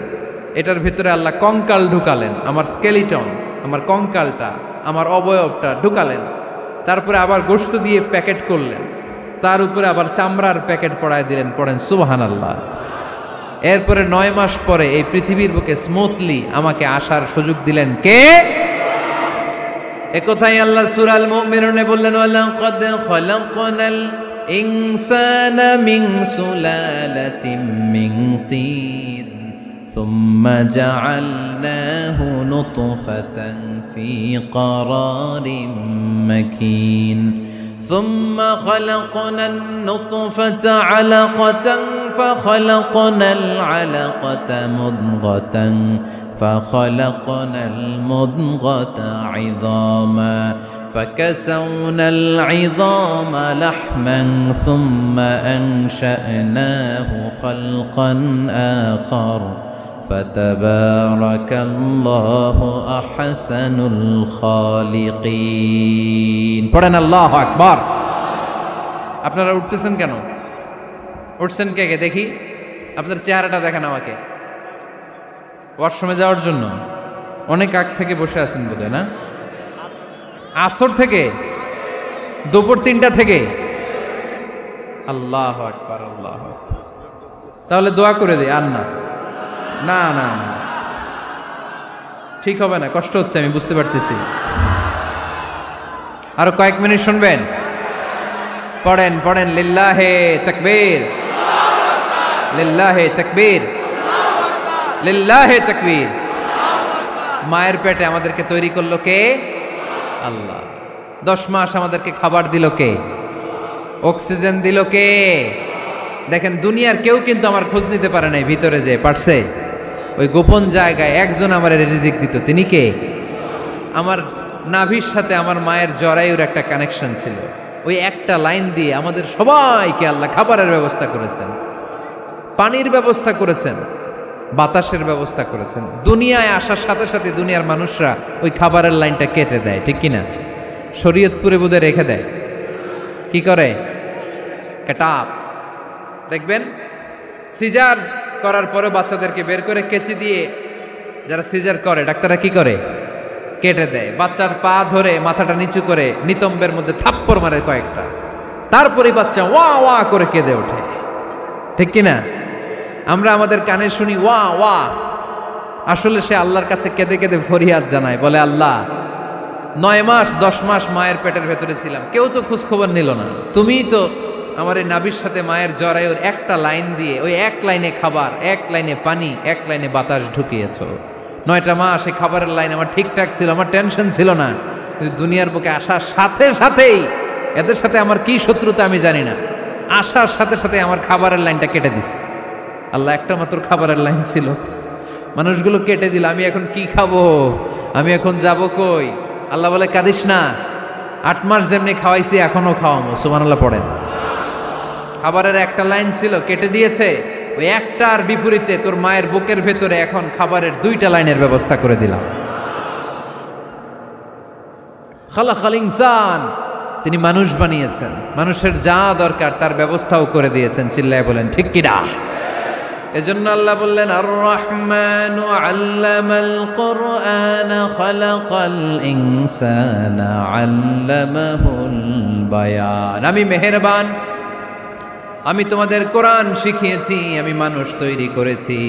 [SPEAKER 1] এটার ভিতরে আল্লাহ কঙ্কাল ঢুকালেন, আমার স্কেলিটন, আমার কঙ্কালটা, আমার অবয়বটা ঢুকালেন। তারপরে আবার গোশত দিয়ে প্যাকেট করলেন, তার উপরে আবার চামড়ার প্যাকেট পড়ায় দিলেন। পড়েন সুবহানাল্লাহ। এরপরে 9 মাস পরে এই পৃথিবীর বুকে স্মুথলি আমাকে আসার সুযোগ দিলেন কে? একথাই আল্লাহ সূরা আল মুমিনুনে বললেন, ওয়ালাকাদ খালাকনাল ইনসানা মিন সুলালাতিন মিন তিন সুম্মা জাআলনাহু নুতফাতান ফি ক্বারারিন মাকিন ثم خلقنا النطفة علقة فخلقنا العلقة مضغة فخلقنا المضغة عظاما فكسونا العظام لحما ثم أنشأناه خلقا آخر فتبارك الله أحسن الخالقين পড়েন আল্লাহু আকবার। আপনারা উঠতেছেন কেন? উঠছেন কে কে দেখি, আপনার চেহারাটা দেখেন আমাকে। ওয়াশরুমে যাওয়ার জন্য অনেক আগ থেকে বসে আছেন বোধহয়, না? আসর থেকে, দুপুর 3টা থেকে। আল্লাহু আকবার, আল্লাহু আকবার। তাহলে দোয়া করে দেই, আর না না না না, ঠিক হবে না, কষ্ট হচ্ছে, আমি বুঝতে পারতেছি। আরো কয়েক মিনিট শুনবেন? পড়েন পড়েন, লিল্লাহে তাকবীর, লিল্লাহে তাকবীর, লিল্লাহে তাকবীর। মায়ের পেটে আমাদেরকে তৈরি করলো কে? আল্লাহ। 10 মাস আমাদেরকে খাবার দিল কে? অক্সিজেন দিল কে? দেখেন, দুনিয়ার কেউ কিন্তু আমার খোঁজ নিতে পারে নাই, ভিতরে যে পারছে, ওই গোপন জায়গায় একজন আমার রিজিক দিত। তিনি কে? আমার নাভির সাথে আমার মায়ের জরায়ুর একটা কানেকশন ছিল। ওই একটা লাইন দিয়ে আমাদের সবাইকে আল্লাহ খাবারের ব্যবস্থা করেছেন, পানির ব্যবস্থা করেছেন, বাতাসের ব্যবস্থা করেছেন। দুনিয়ায় আসার সাথে সাথে দুনিয়ার মানুষরা ওই খাবারের লাইনটা কেটে দেয়, ঠিক কিনা? শরীয়তপুরে বোধহয় রেখে দেয়। কি করে? কেটাপ। দেখবেন সিজার করার পরে বাচ্চাদেরকে বের করে কেচি দিয়ে, যারা সিজার করে ডাক্তাররা কি করে? কেটে দেয়। বাচ্চার পা ধরে মাথাটা নিচু করে নিতম্বের মধ্যে থাপ্পড় মারে কয়েকটা, তারপরে বাচ্চা ওয়া ওয়া করে কেঁদে ওঠে, ঠিক কিনা? আমরা আমাদের কানে শুনি ওয়া ওয়া, আসলে সে আল্লাহর কাছে কেঁদে কেঁদে ফরিয়াদ জানায়, বলে আল্লাহ 9 মাস 10 মাস মায়ের পেটের ভেতরে ছিলাম, কেউ তো খোঁজ খবর নিল না, তুমিই তো আমার এই নাভির সাথে মায়ের জরায়ুর একটা লাইন দিয়ে, ওই এক লাইনে খাবার, এক লাইনে পানি, এক লাইনে বাতাস ঢুকিয়েছো। 9টা মাস এই খাবারের লাইন আমার ঠিকঠাক ছিল, আমার টেনশন ছিল না। দুনিয়ার বুকে আসার সাথে সাথেই, এদের সাথে আমার কি শত্রুতা আমি জানি না, আসার সাথে সাথে আমার খাবারের লাইনটা কেটে দিস। আল্লাহ একটা মাত্র খাবারের লাইন ছিল, মানুষগুলো কেটে দিল। আমি এখন কি খাবো? আমি এখন যাব কই? আল্লাহ বলে কাঁদিস না, 8 মাস যেমনি খাওয়াইছি এখনো খাওয়াবো। সুবহানাল্লাহ পড়েন। খাবারের একটা লাইন ছিল, কেটে দিয়েছে। ওই একটার বিপরীতে তোর মায়ের বুকের ভেতরে এখন খাবারের 2টা লাইনের ব্যবস্থা করে দিলাম। খালাকাল ইনসান, তিনি মানুষ বানিয়েছেন, মানুষের যা দরকার তার ব্যবস্থাও করে দিয়েছেন। চিল্লায় বলেন ঠিক কিনা? এজন্য আল্লাহ বললেন, আর রহমানু আল্লামাল কুরআন খালাকাল ইনসানা আল্লামাহুল বায়ান। আমি মেহেরবান, আমি তোমাদের কোরআন শিখিয়েছি, আমি মানুষ তৈরি করেছি,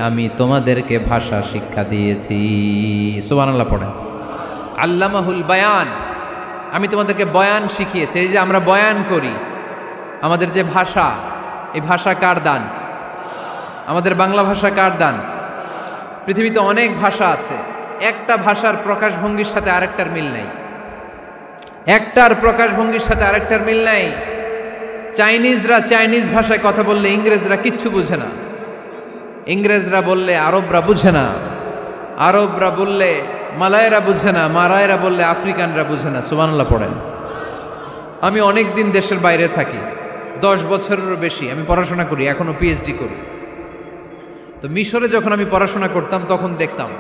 [SPEAKER 1] আমি তোমাদেরকে ভাষা শিক্ষা দিয়েছি। সুবহানাল্লাহ পড়েন। আল্লামাহুল বায়ান, আমি তোমাদেরকে বয়ান শিখিয়েছি। এই যে আমরা বয়ান করি, আমাদের যে ভাষা, এই ভাষা কার দান? আমাদের বাংলা ভাষা কার দান? পৃথিবীতে অনেক ভাষা আছে, একটা ভাষার প্রকাশভঙ্গির সাথে আরেকটার মিল নাই, একটার প্রকাশভঙ্গির সাথে আরেকটার মিল নাই। চাইনিজরা চাইনিজ ভাষায় কথা বললে ইংরেজরা কিচ্ছু বুঝে না, ইংরেজরা বললে আরবরা বুঝে না, আরবরা বললে মালায়রা বুঝে না, মারায়রা বললে আফ্রিকানরা বুঝে না। সুবহানাল্লাহ পড়েন। আমি অনেক দিন দেশের বাইরে থাকি, 10 বছরেরও বেশি আমি পড়াশোনা করি, এখনো পিএইচডি করি। তো মিশরে যখন আমি পড়াশোনা করতাম তখন দেখতাম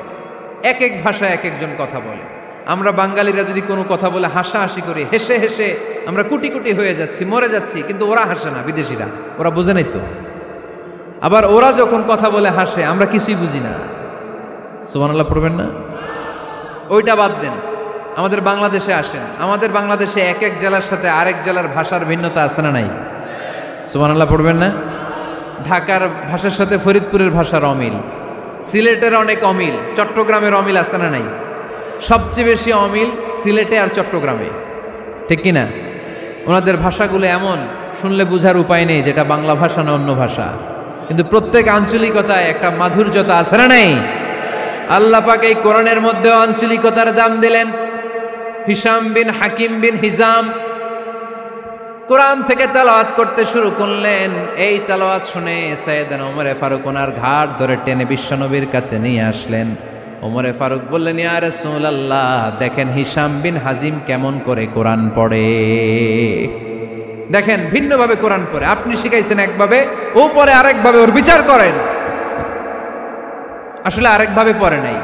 [SPEAKER 1] এক এক ভাষায় এক একজন কথা বলে। আমরা বাঙালিরা যদি কোনো কথা বলে হাসাহাসি করি, হেসে হেসে আমরা কুটি কুটি হয়ে যাচ্ছি, মরে যাচ্ছি, কিন্তু ওরা হাসে না, বিদেশিরা, ওরা বুঝে নাই তো। আবার ওরা যখন কথা বলে হাসে, আমরা কিছুই বুঝি না। সুবহানাল্লাহ পড়বেন না? ওইটা বাদ দেন, আমাদের বাংলাদেশে আসেন, আমাদের বাংলাদেশে এক এক জেলার সাথে আরেক জেলার ভাষার ভিন্নতা আছে না নাই? সুবহানাল্লাহ পড়বেন না? ঢাকার ভাষার সাথে ফরিদপুরের ভাষার অমিল, সিলেটের অনেক অমিল, চট্টগ্রামের অমিল আছে না নাই? সবচেয়ে বেশি অমিল সিলেটে আর চট্টগ্রামে, ঠিক কিনা? ওনাদের ভাষাগুলো এমন, শুনলে বোঝার উপায় নেই যেটা বাংলা ভাষা না অন্য ভাষা, কিন্তু প্রত্যেক আঞ্চলিকতায় একটা মাধুর্যতা আছে না নেই? আল্লাহ পাক এই কোরআনের মধ্যে আঞ্চলিকতার দাম দিলেন। হিশাম বিন হাকিম বিন হিজাম কোরআন থেকে তেলাওয়াত করতে শুরু করলেন। এই তেলাওয়াত শুনে সাইয়েদনা ওমরে ফারুক ওনার ঘাড় ধরে টেনে বিশ্বনবীর কাছে নিয়ে আসলেন। ওমরে ফারুক বললেন, ইয়া রাসূলুল্লাহ, দেখেন হিশাম বিন হাজিম কেমন করে কোরআন পড়ে, দেখেন ভিন্নভাবে কোরআন পড়ে। আপনি শিখাইছেন একভাবে, ও পড়ে আরেকভাবে, ওর বিচার করেন। আসলে আরেকভাবে পড়ে নাই,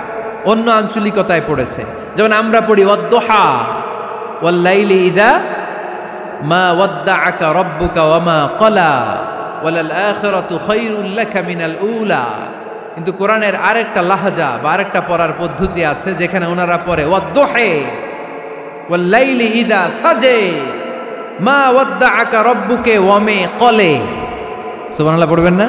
[SPEAKER 1] অন্য আঞ্চলিকতায় পড়েছে। যেমন আমরা পড়ি ওয়াদ-দুহা ওয়াল-লাইলি ইযা মা ওয়াদ্দাআকা রাব্বুকা ওয়া মা ক্বালা ওয়ালাল আখিরাতু খায়রুল লাকা মিনাল উলা। কিন্তু কোরআনের আরেকটা লাহজা বা আরেকটা পড়ার পদ্ধতি আছে, যেখানে ওনারা পড়ে ওয়াদ-দুহা ওয়াল-লাইলি ইযা সাজা মা ওয়াদ্দাআকা রাব্বুকা ওয়া মা ক্বালা। সুবহানাল্লাহ পড়বেন না?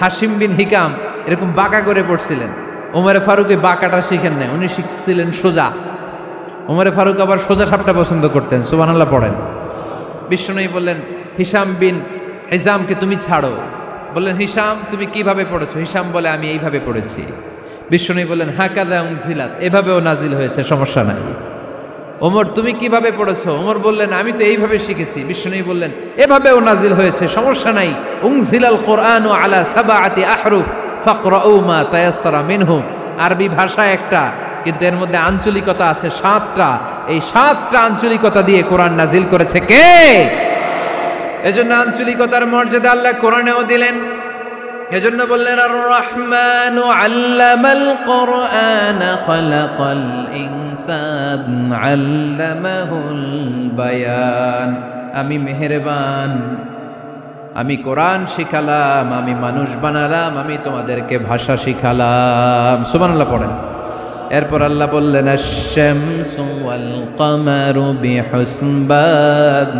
[SPEAKER 1] হাশিম বিন হিকাম এরকম বাঁকা করে পড়ছিলেন। ওমরে ফারুক এই বাঁকাটা শিখেন না, উনি শিখছিলেন সোজা। ওমরে ফারুক আবার সোজা সাপটা পছন্দ করতেন। সুবহানাল্লাহ পড়েন। বিশ্বনবী বললেন, হিশাম বিন হিজামকে তুমি ছাড়ো। বললেন, হিশাম তুমি কিভাবে পড়েছো? হিশাম বলে, আমি এইভাবে পড়েছি। বিশ্বনবী বললেন, হাকাযা উনজিলাত, এভাবেও নাজিল হয়েছে, সমস্যা নাই। ওমর তুমি কিভাবে পড়েছো? ওমর বললেন, আমি তো এইভাবে শিখেছি। বিশ্বনবী বললেন, এভাবেও নাজিল হয়েছে, সমস্যা নাই। উনজিলাল কুরআনু আলা সাবআতি আহরুফ ফাকরাউ মা তায়াসসারা মিনহু। আরবি ভাষা একটা, কিন্তু এর মধ্যে আঞ্চলিকতা আছে 7টা। এই 7টা আঞ্চলিকতা দিয়ে কোরআন নাজিল করেছে কে? এজন্য আঞ্চলিকতার মর্যাদা আল্লাহ কোরআনেও দিলেন। এজন্য বললেন, আর রহমানু আল্লামাল কোরআন খালাকাল ইনসান আল্লামাহুল বায়ান। আমি মেহেরবান, আমি কোরআন শিখালাম, আমি মানুষ বানালাম, আমি তোমাদেরকে ভাষা শিখালাম। সুবহানাল্লাহ পড়েন। এরপর আল্লাহ বললেন, আশ-শামসু ওয়াল কামারু বিহুসবান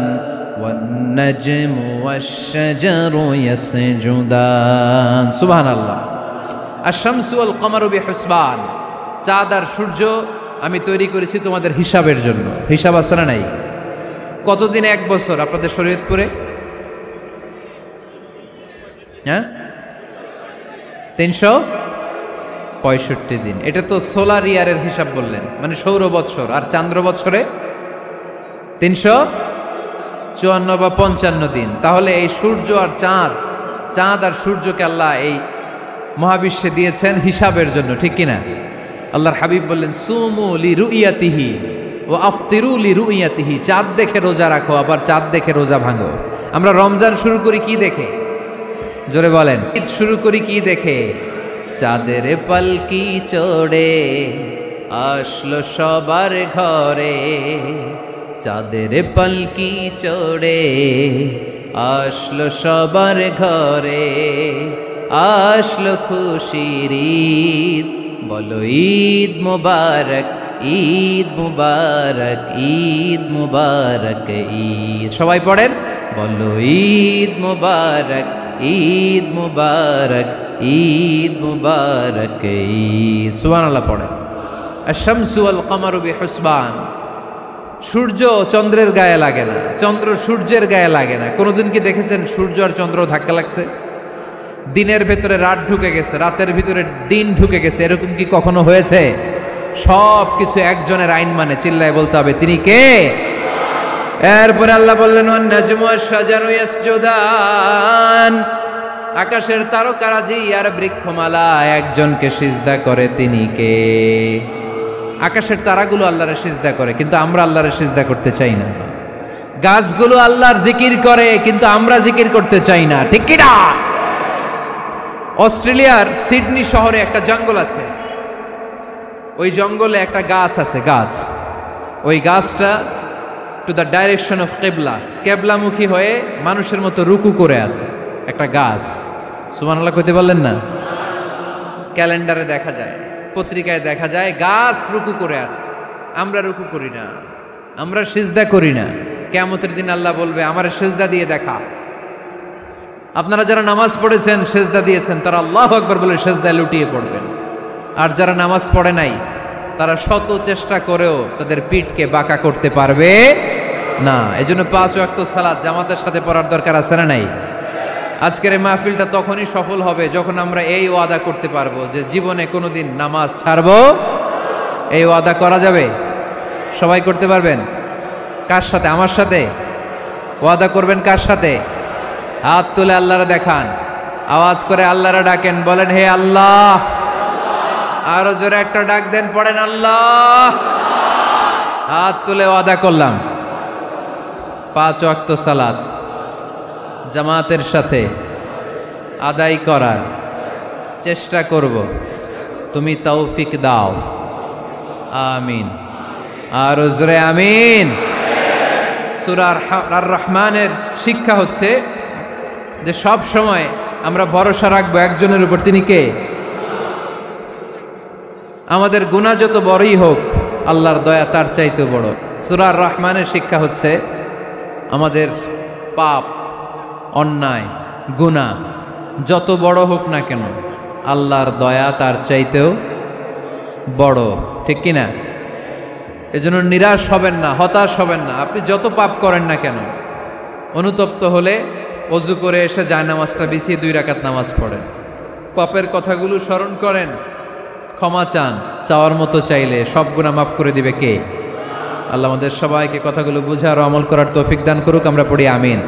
[SPEAKER 1] ওয়ান নাজমু ওয়াশ-শাজারু ইয়াসজুদান। সুবহানাল্লাহ। আশ-শামসু ওয়াল কামারু বিহুসবান, চাঁদ আর সূর্য আমি তৈরি করেছি তোমাদের হিসাবের জন্য। হিসাব আছে না নাই? কতদিন এক বছর আপনাদের শরীয়তপুরে? হ্যাঁ, 365 দিন। এটা তো সোলার ইয়ারের হিসাব বললেন, মানে সৌর বৎসর। আর চান্দ্র বৎসরে 354 বা 55 দিন। তাহলে এই সূর্য আর চাঁদ, চাঁদ আর সূর্যকে আল্লাহ এই মহাবিশ্বে দিয়েছেন হিসাবের জন্য, ঠিক কিনা? আল্লাহর হাবিব বললেন, সুমু লিরুইয়াতিহি ওয়া আফতিরু লিরুইয়াতিহি। চাঁদ দেখে রোজা রাখো, আবার চাঁদ দেখে রোজা ভাঙো। আমরা রমজান শুরু করি কি দেখে? জোরে বলেন। ঈদ শুরু করি কি দেখে? চাঁদের পালকি চড়ে আসলো সবার ঘরে, চাঁদের পালকি চড়ে আসলো সবার ঘরে, আসলো খুশির ঈদ, বলো ঈদ মুবারক, ঈদ মুবারক, ঈদ মুবারক ঈদ। সবাই পড়েন, বলো ঈদ মুবারক, ঈদ মুবারক, ঈদ মুবারক ঈদ। সুবহানাল্লাহ পড়েন। আশ-শামসু ওয়াল কামারু বিহুসবান, সূর্য চন্দ্রের গায়ে লাগে না, চন্দ্র সূর্যের গায়ে লাগে না। কোনোদিন কি দেখেছেন সূর্য আর চন্দ্র ধাক্কা লাগছে? দিনের ভেতরে রাত ঢুকে গেছে, রাতের ভিতরে দিন ঢুকে গেছে, এরকম কি কখনো হয়েছে? সব কিছু একজনের আইন মানে, চিল্লায় বলতে হবে, তিনি কে? এরপরে আল্লাহ বললেন, ওয়ান নাজমু ওয়াশ-শাজারু ইয়াসজুদান, আকাশের তারকারাজি আর বৃক্ষমালা একজনকে সিজদা করে, তিনি কে? আকাশের তারাগুলো আল্লাহরে সিজদা করে, কিন্তু আমরা আল্লাহরে সিজদা করতে চাই না। গাছগুলো আল্লাহর জিকির করে, কিন্তু আমরা জিকির করতে চাই না, ঠিক কি না? অস্ট্রেলিয়ার সিডনি শহরে একটা জঙ্গল আছে। ওই জঙ্গলে একটা গাছ আছে, গাছ। ওই গাছটা টু দ্য ডাইরেকশন অফ কেবলা, কেবলামুখী হয়ে মানুষের মতো রুকু করে আছে একটা গাছ। সুবহানাল্লাহ কইতে বললেন না? ক্যালেন্ডারে দেখা যায়, পত্রিকায় দেখা যায়, গাছ রুকু করে আছে। আমরা রুকু করি না, আমরা সিজদা করি না। কিয়ামতের দিন আল্লাহ বলবে, আমারে সিজদা দিয়ে দেখা। আপনারা যারা নামাজ পড়েছেন, সিজদা দিয়েছেন, তারা আল্লাহু আকবার বলে সিজদায় লুটিয়ে পড়বেন। আর যারা নামাজ পড়ে নাই, তারা শত চেষ্টা করেও তাদের পিঠকে বাঁকা করতে পারবে না। এজন্য 5 ওয়াক্ত সালাত জামাতের সাথে পড়ার দরকার আছে না নাই? আজকের এই মাহফিলটা তখনই সফল হবে যখন আমরা এই ওয়াদা করতে পারবো যে জীবনে কোনোদিন নামাজ ছাড়বো। এই ওয়াদা করা যাবে? সবাই করতে পারবেন? কার সাথে? আমার সাথে ওয়াদা করবেন? কার সাথে? হাত তুলে আল্লাহরে দেখান, আওয়াজ করে আল্লাহরে ডাকেন, বলেন হে আল্লাহ। আরো জোরে একটা ডাক দেন, পড়েন আল্লাহ। হাত তুলে ওয়াদা করলাম 5 ওয়াক্ত সালাত জামাতের সাথে আদায় করার চেষ্টা করব, তুমি তৌফিক দাও, আমিন। আরো জোরে আমিন। সূরা আর রহমানের শিক্ষা হচ্ছে যে সব সময় আমরা ভরসা রাখবো একজনের উপর, তিনি কে? আমাদের গুনাহ যত বড়ই হোক আল্লাহর দয়া তার চাইতে বড়। সূরা আর রহমানের শিক্ষা হচ্ছে আমাদের পাপ, অন্যায়, গুনাহ যত বড় হোক না কেন আল্লাহর দয়া তার চাইতেও বড়, ঠিক কিনা? এজন্য নিরাশ হবেন না, হতাশ হবেন না। আপনি যত পাপ করেন না কেন, অনুতপ্ত হলে ওযু করে এসে জায়নামাজটা বিছিয়ে 2 রাকাত নামাজ পড়েন, পাপের কথাগুলো স্মরণ করেন, ক্ষমা চান, চাওয়ার মতো চাইলে সব গুনাহ মাফ করে দিবে কে? আল্লাহ আমাদের সবাইকে কথাগুলো বুঝার ও আমল করার তৌফিক দান করুক। আমরা পড়ি আমিন।